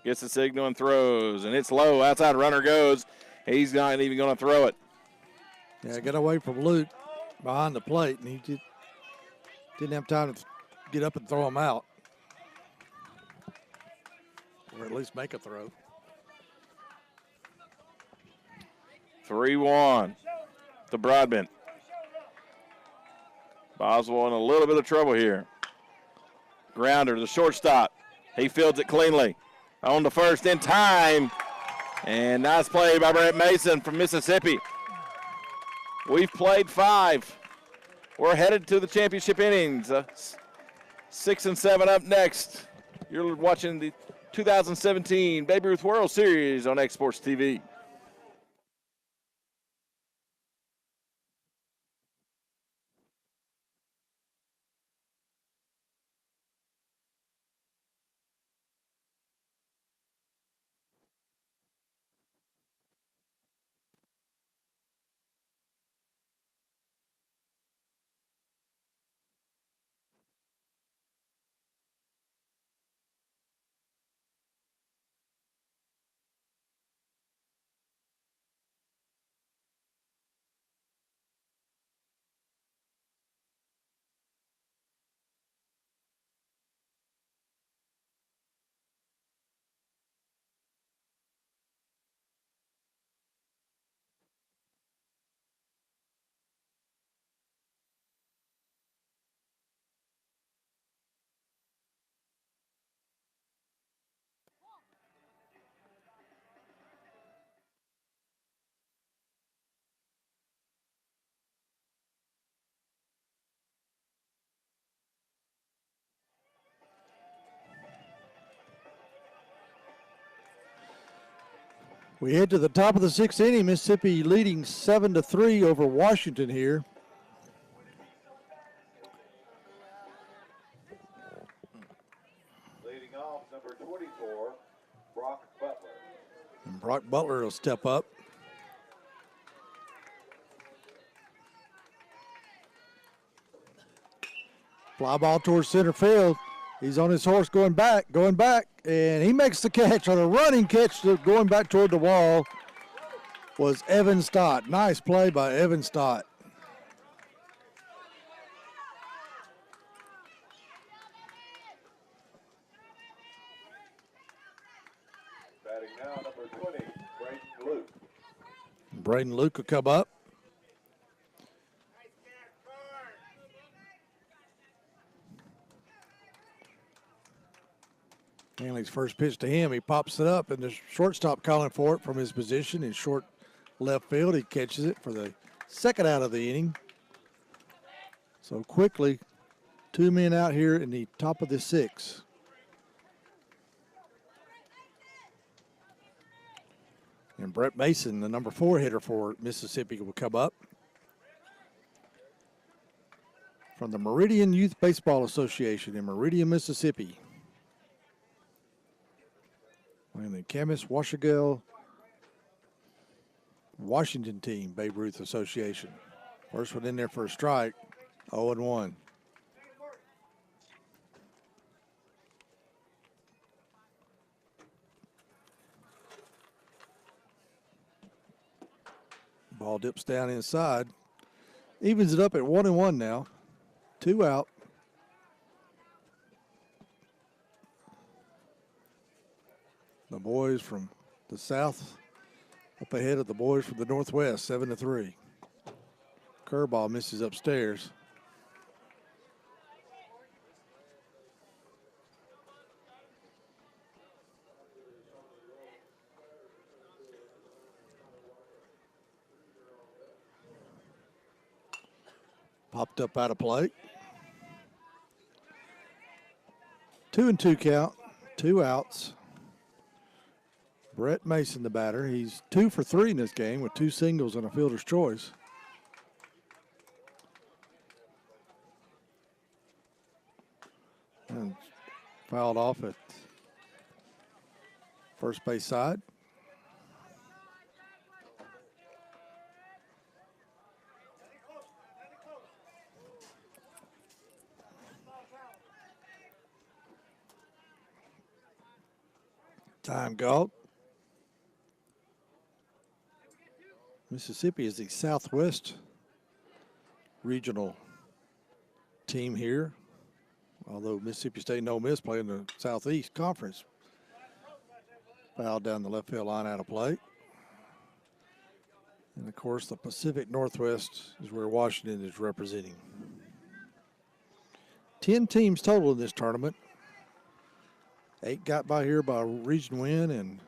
Speaker 1: Gets the signal and throws. And it's low. Outside runner goes. He's not even going to throw it.
Speaker 6: Yeah, got away from Luke behind the plate, and he just didn't have time to get up and throw him out. Or at least make a throw.
Speaker 1: 3-1 to Broadbent. Boswell in a little bit of trouble here. Grounder to the shortstop. He fields it cleanly. On the first in time. And nice play by Brett Mason from Mississippi. We've played 5. We're headed to the championship innings. 6 and 7 up next. You're watching the 2017 Babe Ruth World Series on X Sports TV.
Speaker 6: We head to the top of the 6th inning. Mississippi leading 7-3 over Washington here.
Speaker 2: Leading off, number 24, Brock Butler.
Speaker 6: And Brock Butler will step up. Fly ball towards center field. He's on his horse going back, and he makes the catch on a running catch going back toward the wall was Evan Stott. Nice play by Evan Stott.
Speaker 2: Batting now, number 20, Braden Luke.
Speaker 6: Braden Luke will come up. Hanley's first pitch to him. He pops it up, and the shortstop calling for it from his position in short left field. He catches it for the second out of the inning. So quickly, 2 men out here in the top of the 6th. And Brett Mason, the number 4 hitter for Mississippi, will come up. From the Meridian Youth Baseball Association in Meridian, Mississippi. And the Camas-Washougal Washington team, Babe Ruth Association. First one in there for a strike, 0-1. Ball dips down inside. Evens it up at 1-1 now. 2 out. The boys from the south up ahead of the boys from the northwest, 7-3. Curveball misses upstairs. Popped up out of play. 2-2 count, 2 outs. Brett Mason, the batter. He's 2 for 3 in this game with 2 singles and a fielder's choice. And fouled off at first base side. Time called. Mississippi is the Southwest regional team here, although Mississippi State and Ole Miss play in the Southeast Conference. Foul down the left field line out of play. And, of course, the Pacific Northwest is where Washington is representing. 10 teams total in this tournament. 8 got by here by region win, and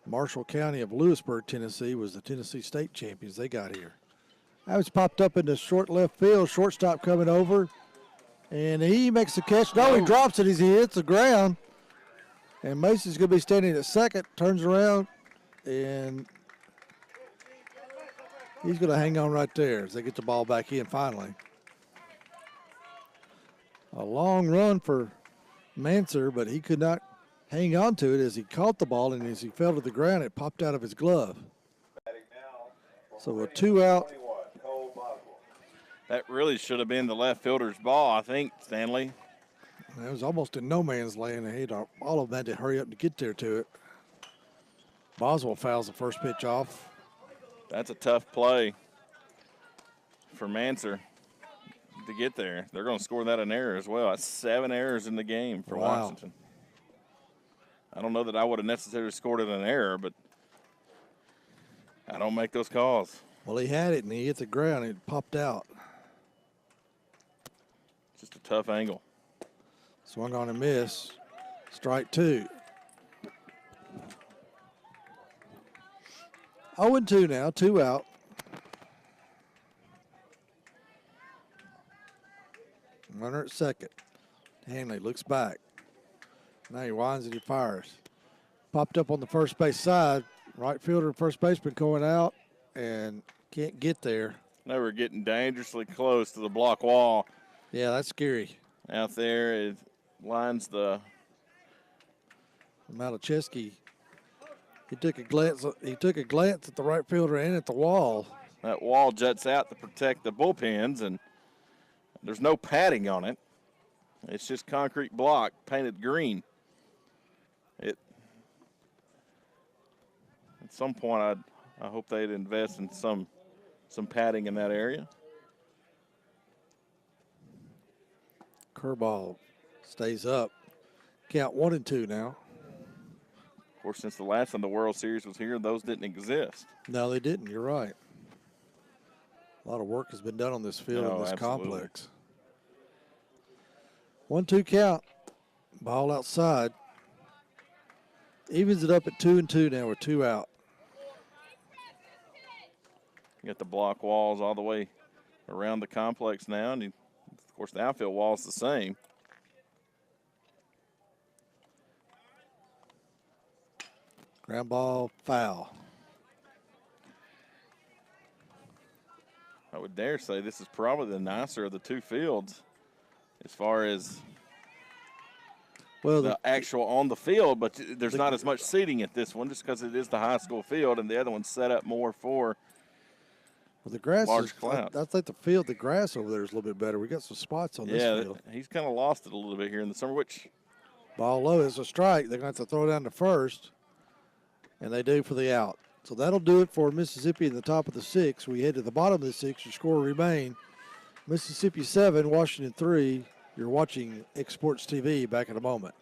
Speaker 6: Marshall County of Lewisburg, Tennessee was the Tennessee State champions. They got here. That was popped up in the short left field. Shortstop coming over, and he makes the catch. No, he drops it as he hits the ground. And Mason's going to be standing at second, turns around, and he's going to hang on right there as they get the ball back in finally. A long run for Manser, but he could not hang on to it as he caught the ball, and as he fell to the ground, it popped out of his glove. So a 2 out.
Speaker 1: That really should have been the left fielder's ball, I think, Stanley.
Speaker 6: It was almost in no man's land. All of them had to hurry up to get there to it. Boswell fouls the first pitch off.
Speaker 1: That's a tough play for Manser to get there. They're going to score that an error as well. That's 7 errors in the game for Washington. I don't know that I would have necessarily scored it an error, but I don't make those calls.
Speaker 6: Well, he had it, and he hit the ground, and it popped out.
Speaker 1: Just a tough angle.
Speaker 6: Swung on and miss. Strike 2. 0-2 now, 2 out. Runner at second. Hanley looks back. Now he winds and he fires. Popped up on the first base side. Right fielder and first baseman going out and can't get there.
Speaker 1: They were getting dangerously close to the block wall.
Speaker 6: Yeah, that's scary.
Speaker 1: Out there, it lines the.
Speaker 6: Malicheski, he took a glance at the right fielder and at the wall.
Speaker 1: That wall juts out to protect the bullpens, and there's no padding on it. It's just concrete block painted green. At some point, I hope they'd invest in some padding in that area.
Speaker 6: Curveball stays up. Count 1-2 now.
Speaker 1: Of course, since the last time the World Series was here, those didn't exist.
Speaker 6: No, they didn't. You're right. A lot of work has been done on this field in this complex. 1-2 count. Ball outside. Evens it up at 2-2 now with 2 out.
Speaker 1: You got the block walls all the way around the complex now, and of course the outfield wall is the same.
Speaker 6: Ground ball, foul.
Speaker 1: I would dare say this is probably the nicer of the two fields as far as the actual on the field, but there's not as much seating at this one just because it is the high school field, and the other one's set up more for
Speaker 6: the grass.
Speaker 1: Large clouds.
Speaker 6: I think the grass over there is a little bit better. We got some spots on this field.
Speaker 1: Yeah, he's kind of lost it a little bit here in the summer, which.
Speaker 6: Ball low is a strike. They're going to have to throw down to first, and they do for the out. So that'll do it for Mississippi in the top of the 6th. We head to the bottom of the 6th. Your score remain Mississippi 7, Washington 3. You're watching X Sports TV. Back in a moment.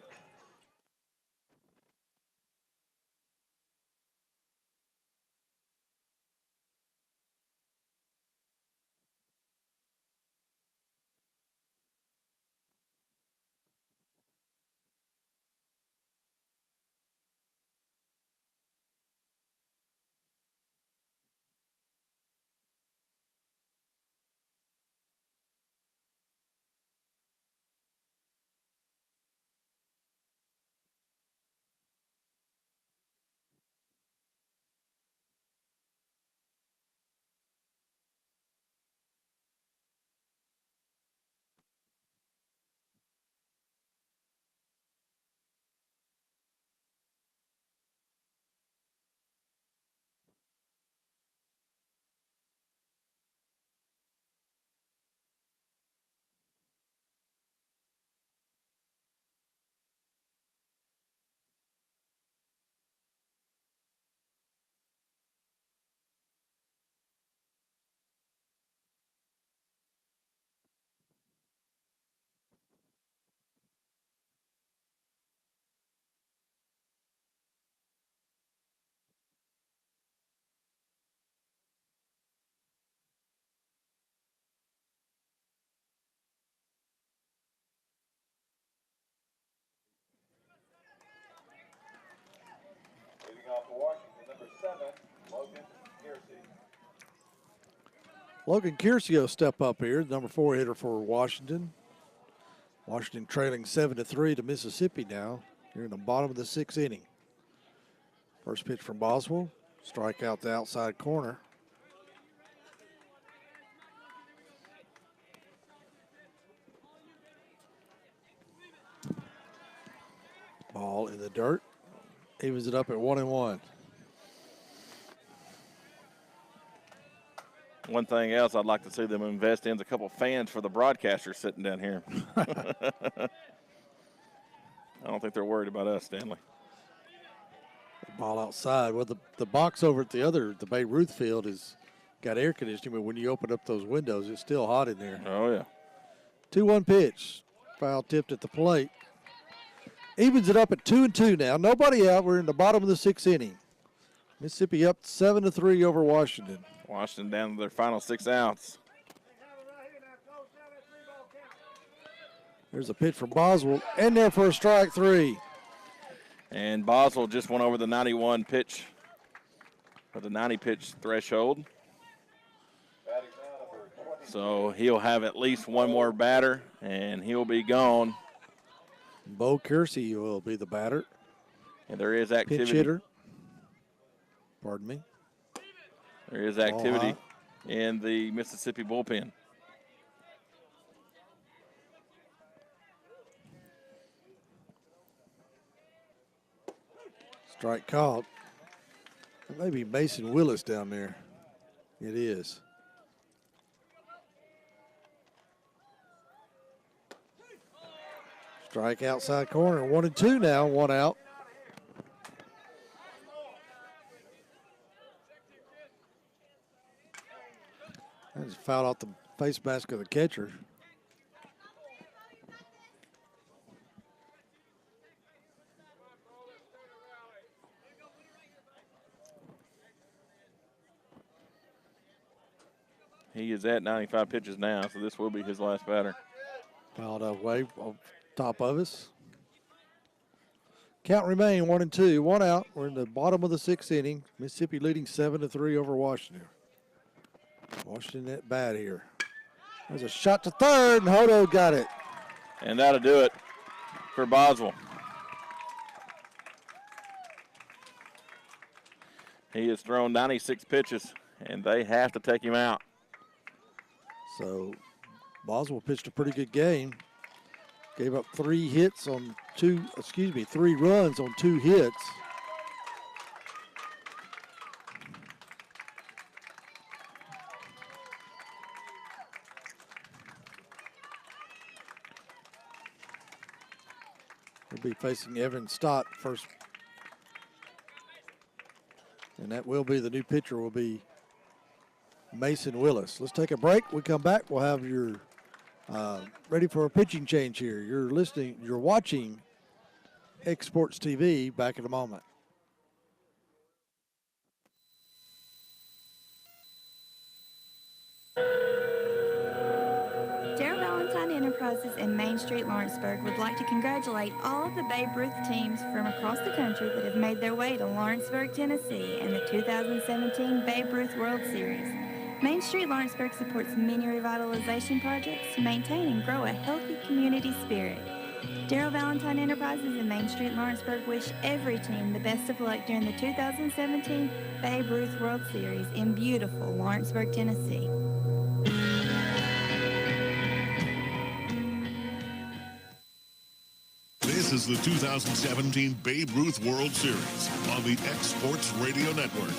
Speaker 2: Leading off for Washington, number 7, Logan Kiersey.
Speaker 6: Logan Kiersey will step up here, number 4 hitter for Washington. Washington trailing 7-3 to Mississippi now. Here in the bottom of the 6th inning. First pitch from Boswell. Strike out the outside corner. Ball in the dirt. Evens it up at 1-1.
Speaker 1: One thing else I'd like to see them invest in is a couple of fans for the broadcasters sitting down here. I don't think they're worried about us, Stanley.
Speaker 6: Ball outside. Well, the box over at the Babe Ruth field is got air conditioning, but when you open up those windows, it's still hot in there.
Speaker 1: Oh, yeah.
Speaker 6: 2-1 pitch. Foul tipped at the plate. Evens it up at 2-2 now. Nobody out. We're in the bottom of the 6th inning. Mississippi up 7-3 over Washington.
Speaker 1: Washington down to their final 6 outs.
Speaker 6: There's a pitch from Boswell. And there for a strike 3.
Speaker 1: And Boswell just went over the 91 pitch, or the 90 pitch threshold. So he'll have at least one more batter, and he'll be gone.
Speaker 6: Bo Kiersey will be the batter.
Speaker 1: And there is
Speaker 6: Pinch
Speaker 1: activity.
Speaker 6: hitter. Pardon me.
Speaker 1: There is activity in the Mississippi bullpen.
Speaker 6: Strike called. It may be Mason Willis down there. It is. Strike outside corner. 1-2 now. 1 out. That just fouled off the face mask of the catcher.
Speaker 1: He is at 95 pitches now, so this will be his last batter.
Speaker 6: Fouled up way on top of us. Count remain 1-2, 1 out. We're in the bottom of the 6th inning. Mississippi leading 7-3 over Washington. Washington at bat here. There's a shot to third, and Hodo got it.
Speaker 1: And that'll do it for Boswell. He has thrown 96 pitches, and they have to take him out.
Speaker 6: So Boswell pitched a pretty good game. Gave up 3 runs on 2 hits. We'll be facing Evan Stott first. And that will be the new pitcher will be Mason Willis. Let's take a break. We come back. We'll have your ready for a pitching change here. You're watching X Sports TV. Back in a moment.
Speaker 3: Darrell Valentine Enterprises in Main Street, Lawrenceburg would like to congratulate all of the Babe Ruth teams from across the country that have made their way to Lawrenceburg, Tennessee in the 2017 Babe Ruth World Series. Main Street Lawrenceburg supports many revitalization projects to maintain and grow a healthy community spirit. Darrell Valentine Enterprises in Main Street Lawrenceburg wish every team the best of luck during the 2017 Babe Ruth World Series in beautiful Lawrenceburg, Tennessee.
Speaker 4: This is the 2017 Babe Ruth World Series on the X Sports Radio Network.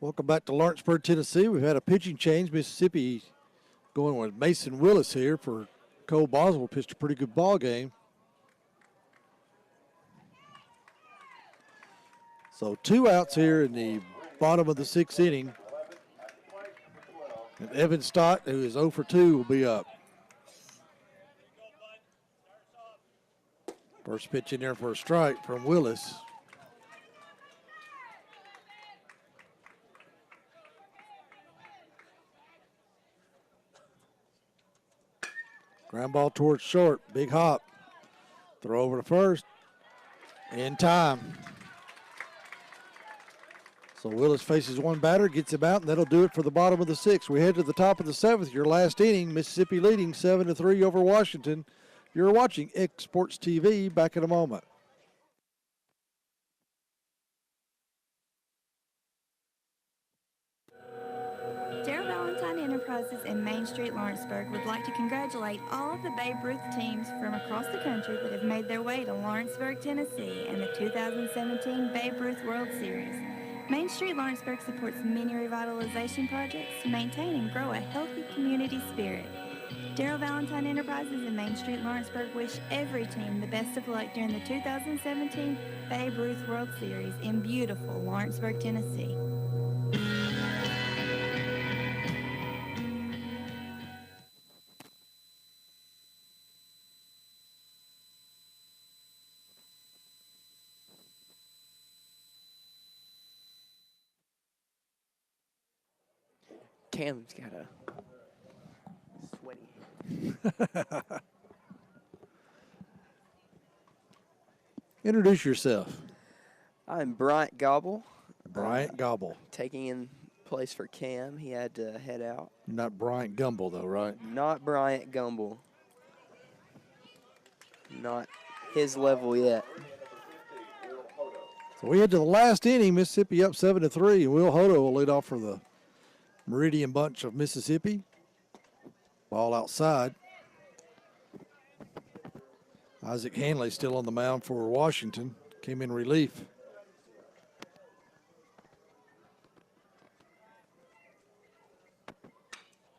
Speaker 6: Welcome back to Lawrenceburg, Tennessee. We've had a pitching change. Mississippi going with Mason Willis here for Cole Boswell. Pitched a pretty good ball game. So 2 outs here in the bottom of the 6th inning. And Evan Stott, who is 0 for 2, will be up. First pitch in there for a strike from Willis. Ground ball towards short. Big hop. Throw over to first. In time. So Willis faces one batter, gets him out, and that'll do it for the bottom of the 6th. We head to the top of the 7th. Your last inning, Mississippi leading 7-3 over Washington. You're watching X Sports TV. Back in a moment.
Speaker 3: Darrell Valentine Enterprises in Main Street, Lawrenceburg would like to congratulate all of the Babe Ruth teams from across the country that have made their way to Lawrenceburg, Tennessee in the 2017 Babe Ruth World Series. Main Street Lawrenceburg supports many revitalization projects to maintain and grow a healthy community spirit. Darrell Valentine Enterprises in Main Street Lawrenceburg wish every team the best of luck during the 2017 Babe Ruth World Series in beautiful Lawrenceburg, Tennessee.
Speaker 7: Cam's got a sweaty.
Speaker 6: Introduce yourself.
Speaker 7: I'm Bryant Gobble.
Speaker 6: Bryant Gobble.
Speaker 7: Taking in place for Cam. He had to head out.
Speaker 6: You're not Bryant Gumble, though, right?
Speaker 7: Not Bryant Gumble. Not his level yet.
Speaker 6: So we head to the last inning. Mississippi up 7-3. And Will Hodo will lead off for the Meridian bunch of Mississippi. Ball outside. Isaac Hanley still on the mound for Washington. Came in relief.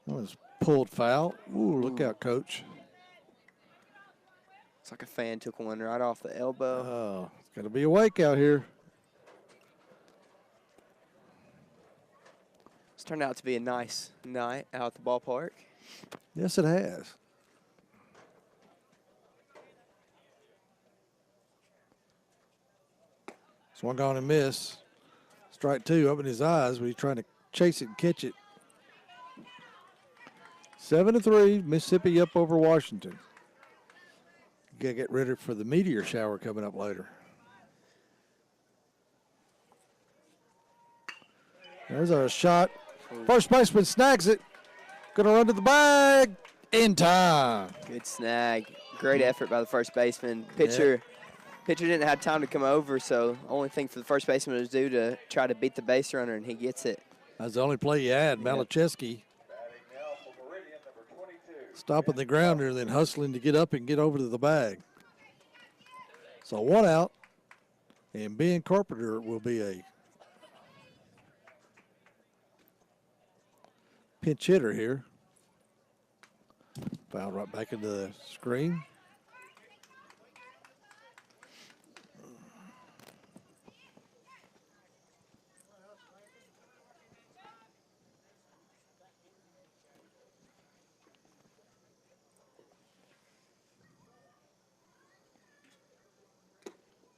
Speaker 6: That was pulled foul. Ooh, look out, coach.
Speaker 7: It's like a fan took one right off the elbow.
Speaker 6: Oh, it's got to be awake out here.
Speaker 7: It's turned out to be a nice night out at the ballpark.
Speaker 6: Yes, it has. Swung on and miss. Strike two, opened his eyes, but he's trying to chase it and catch it. 7-3, Mississippi up over Washington. You got to get ready for the meteor shower coming up later. There's a shot. First baseman snags it. Going to run to the bag in time.
Speaker 7: Good snag. Great effort by the first baseman. Pitcher didn't have time to come over, so only thing for the first baseman was do to try to beat the base runner, and he gets it.
Speaker 6: That's the only play you had. Malacheski stopping the grounder, then hustling to get up and get over to the bag. So one out, and Ben Carpenter will be a pinch hitter here. Foul right back into the screen.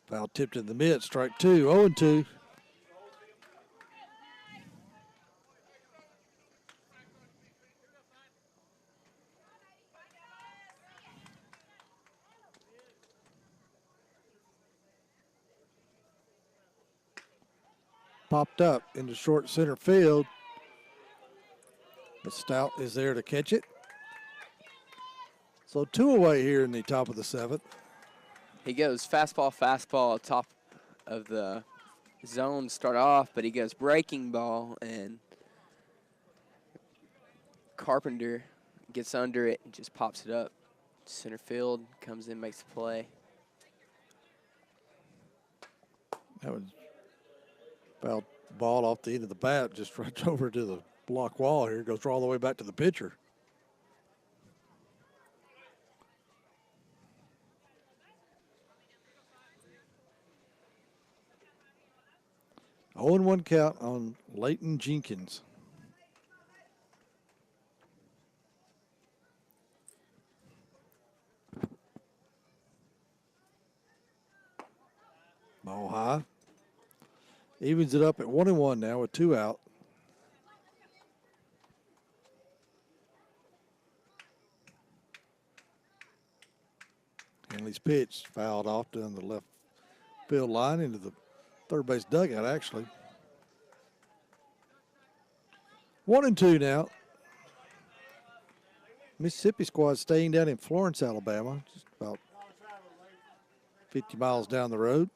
Speaker 6: Foul tipped in the mid, strike two, 0-2. Popped up into short center field. But Stout is there to catch it. So two away here in the top of the seventh.
Speaker 7: He goes fastball, top of the zone to start off, but he goes breaking ball, and Carpenter gets under it and just pops it up. Center field, comes in, makes the play.
Speaker 6: That was foul ball off the end of the bat, just right over to the block wall here. Goes all the way back to the pitcher. Oh, 0-1 count on Leighton Jenkins. Ball high. Evens it up at 1-1 now with two out. Henley's pitch fouled off down the left field line into the third base dugout, actually. 1-2 now. Mississippi squad staying down in Florence, Alabama, just about 50 miles down the road.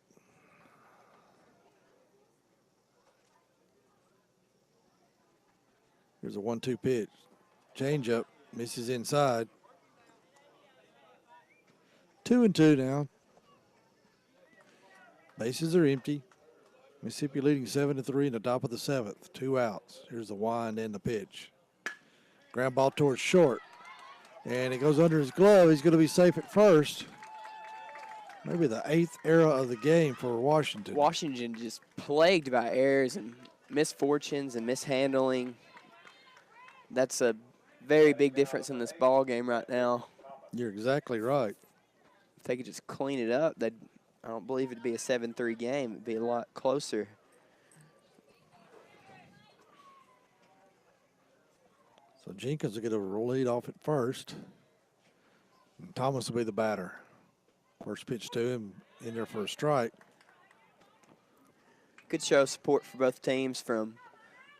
Speaker 6: Here's a 1-2 pitch. Change up, misses inside. 2-2 now. Bases are empty. Mississippi leading 7-3 in the top of the seventh. Two outs. Here's the wind and the pitch. Ground ball towards short. And it goes under his glove. He's going to be safe at first. Maybe the eighth error of the game for Washington.
Speaker 7: Washington just plagued by errors and misfortunes and mishandling. That's a very big difference in this ball game right now.
Speaker 6: You're exactly right.
Speaker 7: If they could just clean it up, I don't believe it'd be a 7-3 game. It'd be a lot closer.
Speaker 6: So Jenkins will get a lead off at first. And Thomas will be the batter. First pitch to him, in there for a strike.
Speaker 7: Good show of support for both teams from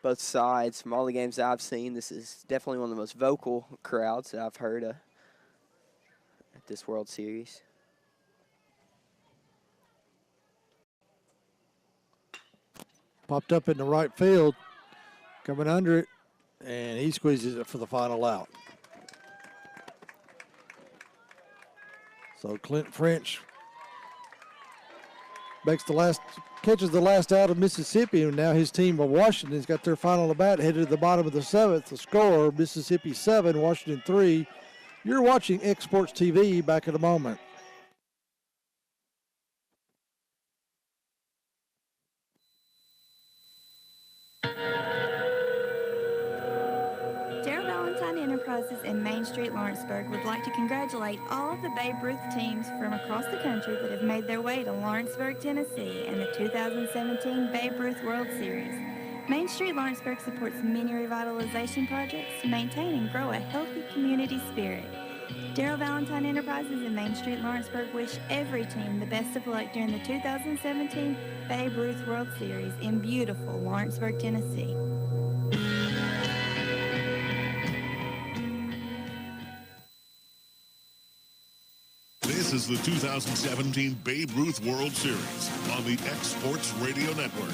Speaker 7: both sides. From all the games I've seen, this is definitely one of the most vocal crowds that I've heard at this World Series.
Speaker 6: Popped up in the right field, coming under it, and he squeezes it for the final out. So Clint French catches the last out of Mississippi, and now his team of Washington's got their final at bat headed to the bottom of the seventh. The score, Mississippi 7, Washington 3. You're watching X Sports TV. Back in a moment.
Speaker 3: Enterprises in Main Street, Lawrenceburg would like to congratulate all of the Babe Ruth teams from across the country that have made their way to Lawrenceburg, Tennessee in the 2017 Babe Ruth World Series. Main Street Lawrenceburg supports many revitalization projects to maintain and grow a healthy community spirit. Darrell Valentine Enterprises in Main Street, Lawrenceburg wish every team the best of luck during the 2017 Babe Ruth World Series in beautiful Lawrenceburg, Tennessee.
Speaker 4: This is the 2017 Babe Ruth World Series on the X Sports Radio Network.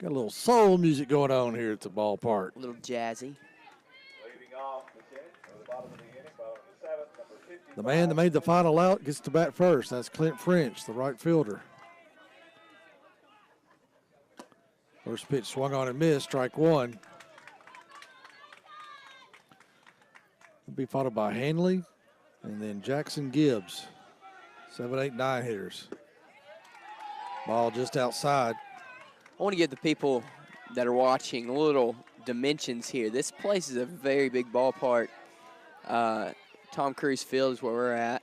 Speaker 6: Got a little soul music going on here at the ballpark.
Speaker 7: A little jazzy.
Speaker 2: Leading off the 10th, or the bottom of the inning, bottom of the 7th, number 55.
Speaker 6: The man that made the final out gets to bat first. That's Clint French, the right fielder. First pitch swung on and missed, strike one. Will be followed by Hanley and then Jackson Gibbs. 7, 8, 9 hitters. Ball just outside.
Speaker 7: I want to give the people that are watching a little dimensions here. This place is a very big ballpark. Tom Cruise Field is where we're at.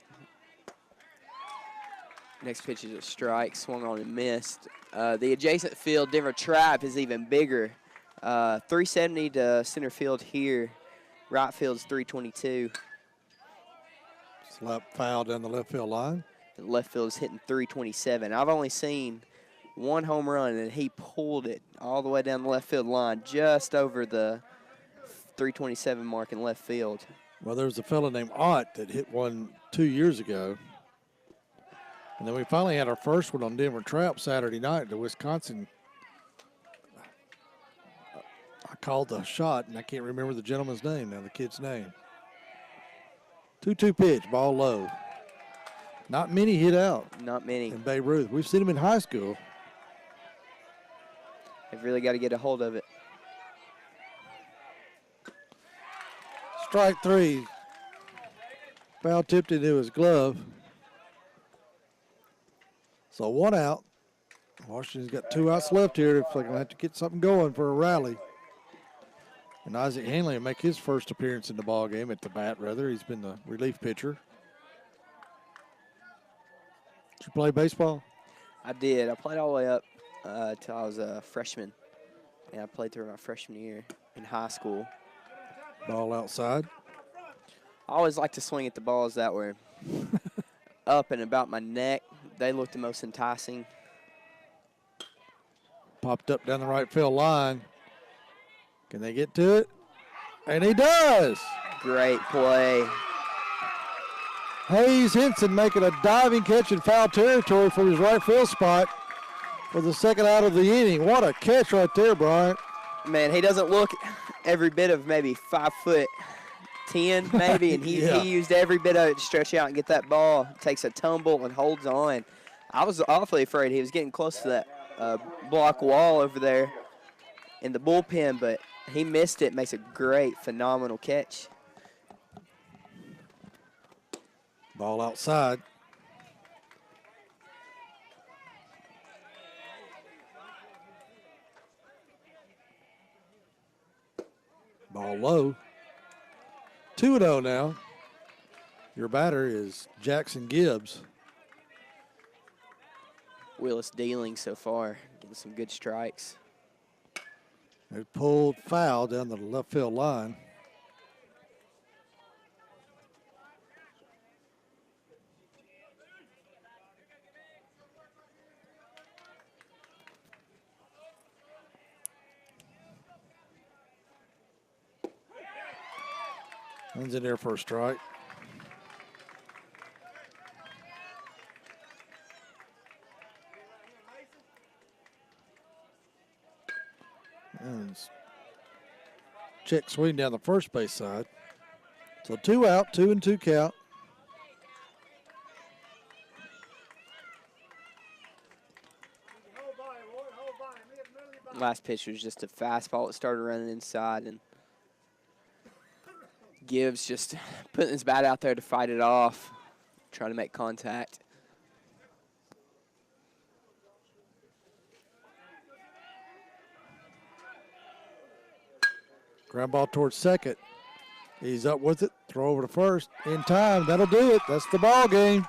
Speaker 7: Next pitch is a strike, swung on and missed. The adjacent field, Denver Tribe, is even bigger. 370 to center field here. Right field's 322.
Speaker 6: Slap foul down the left field line.
Speaker 7: The left field is hitting 327. I've only seen one home run, and he pulled it all the way down the left field line, just over the 327 mark in left field.
Speaker 6: Well, there was a fellow named Ott that hit one 2 years ago. And then we finally had our first one on Denver Trap Saturday night. The Wisconsin, I called the shot, and I can't remember the gentleman's name now, the kid's name. 2-2 pitch, ball low. Not many hit out.
Speaker 7: Not many.
Speaker 6: In Babe Ruth. We've seen him in high school.
Speaker 7: They've really got to get a hold of it.
Speaker 6: Strike three. Foul tipped into his glove. So one out. Washington's got 2 outs left here if they're going to have to get something going for a rally. And Isaac Hanley will make his first appearance in the ball game at the bat, rather. He's been the relief pitcher. Did you play baseball?
Speaker 7: I did. I played all the way up till I was a freshman. And I played through my freshman year in high school.
Speaker 6: Ball outside.
Speaker 7: I always like to swing at the balls that were up and about my neck. They looked the most enticing.
Speaker 6: Popped up down the right field line. Can they get to it? And he does.
Speaker 7: Great play.
Speaker 6: Hayes Henson making a diving catch in foul territory for his right field spot for the second out of the inning. What a catch right there, Bryant.
Speaker 7: Man, he doesn't look every bit of maybe 5'10", maybe, and he used every bit of it to stretch out and get that ball. Takes a tumble and holds on. I was awfully afraid he was getting close to that block wall over there in the bullpen, but he missed it. Makes a great, phenomenal catch.
Speaker 6: Ball outside. Ball low. 2-0 now. Your batter is Jackson Gibbs.
Speaker 7: Willis dealing so far, getting some good strikes.
Speaker 6: They pulled foul down the left field line. One's in there for a strike. And check swing down the first base side. So 2 out, 2-2 count.
Speaker 7: Last pitch was just a fastball that started running inside, and Gibbs just putting his bat out there to fight it off, trying to make contact.
Speaker 6: Ground ball towards second. He's up with it. Throw over to first. In time. That'll do it. That's the ball game.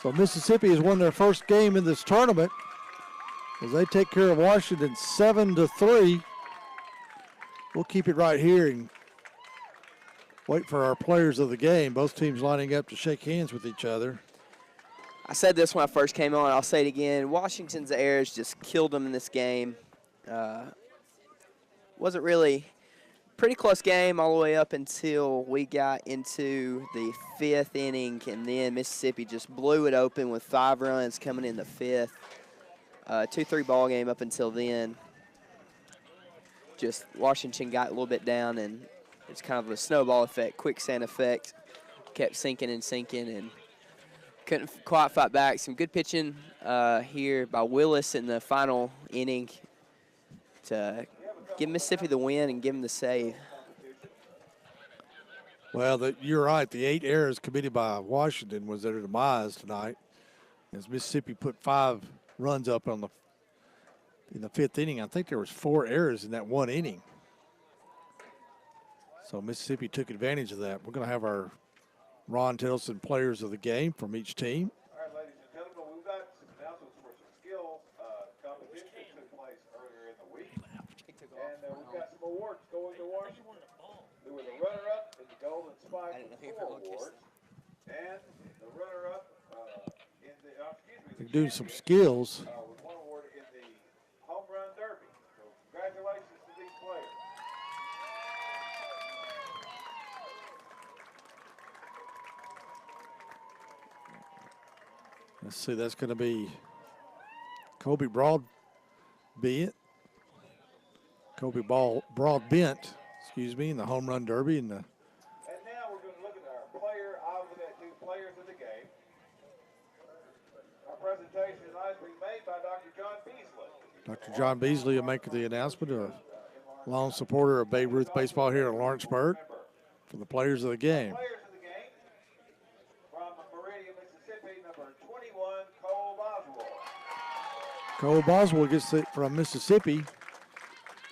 Speaker 6: So Mississippi has won their first game in this tournament as they take care of Washington 7-3. We'll keep it right here and wait for our players of the game. Both teams lining up to shake hands with each other.
Speaker 7: I said this when I first came on. I'll say it again. Washington's errors just killed them in this game. Wasn't really pretty close game all the way up until we got into the 5th inning, and then Mississippi just blew it open with 5 runs coming in the 5th. 2-3 ball game up until then. Just Washington got a little bit down, and it's kind of a snowball effect, quicksand effect. Kept sinking and couldn't quite fight back. Some good pitching here by Willis in the final inning to give Mississippi the win and give them the save.
Speaker 6: Well, you're right. The 8 errors committed by Washington was their demise tonight, as Mississippi put 5 runs up in the 5th inning. I think there was 4 errors in that one inning. So Mississippi took advantage of that. We're going to have our Ron Tillson players of the game from each team.
Speaker 2: All right, ladies and gentlemen, we've got some announcements for some skill competition that took place earlier in the week. And we've got some awards going to Washington. There was a runner-up in the Golden Spike with 4 awards. And the runner-up in the,
Speaker 6: They're doing some skills.
Speaker 2: with 1 award in the Home Run Derby. So congratulations to these players.
Speaker 6: Let's see, that's going to be Kobe Broadbent, excuse me, in the Home Run Derby.
Speaker 2: And now we're going to look at our players of the game. Our presentation tonight is being made by Dr. John Beasley.
Speaker 6: Dr. John Beasley will make the announcement, a long supporter of Babe Ruth baseball here in Lawrenceburg, for the players of the game.
Speaker 2: Players of the game from Meridian, Mississippi, number 21, Cole Boswell.
Speaker 6: Cole Boswell gets it from Mississippi.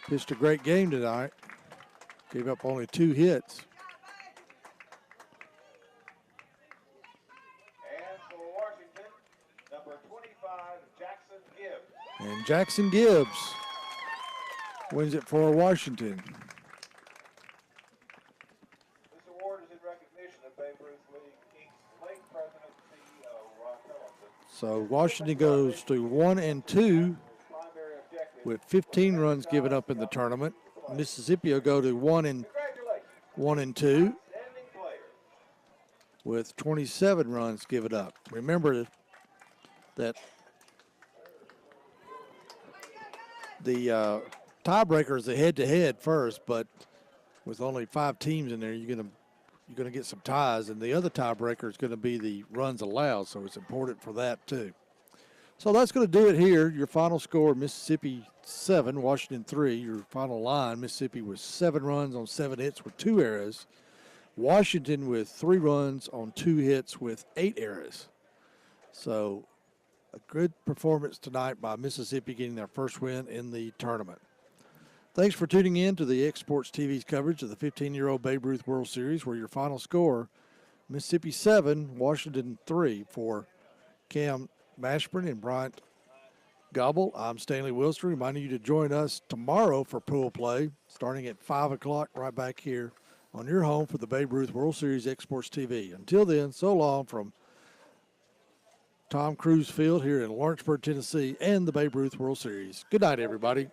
Speaker 6: Pitched a great game tonight. Gave up only 2 hits.
Speaker 2: And for Washington, number 25, Jackson Gibbs.
Speaker 6: And Jackson Gibbs wins it for Washington.
Speaker 2: This award is in recognition of Babe Ruth League Inc.'s late president and CEO, Ron Tillson.
Speaker 6: So Washington goes to 1-2 with 15 runs given up in the tournament. Mississippi will go to 1-2
Speaker 2: Standing players.
Speaker 6: with 27 runs given up. Remember that the tiebreaker is the head-to-head first, but with only 5 teams in there, you're gonna get some ties, and the other tiebreaker is going to be the runs allowed. So it's important for that too. So that's going to do it here. Your final score: Mississippi 7, Washington 3. Your final line: Mississippi with 7 runs on 7 hits with 2 errors. Washington with 3 runs on 2 hits with 8 errors. So a good performance tonight by Mississippi, getting their first win in the tournament. Thanks for tuning in to the X Sports TV's coverage of the 15-year-old Babe Ruth World Series, where your final score, Mississippi 7, Washington 3. For Cam Mashburn and Bryant Gobble, I'm Stanley Wilson, reminding you to join us tomorrow for pool play, starting at 5 o'clock right back here on your home for the Babe Ruth World Series X Sports TV. Until then, so long from Tom Cruise Field here in Lawrenceburg, Tennessee, and the Babe Ruth World Series. Good night, everybody.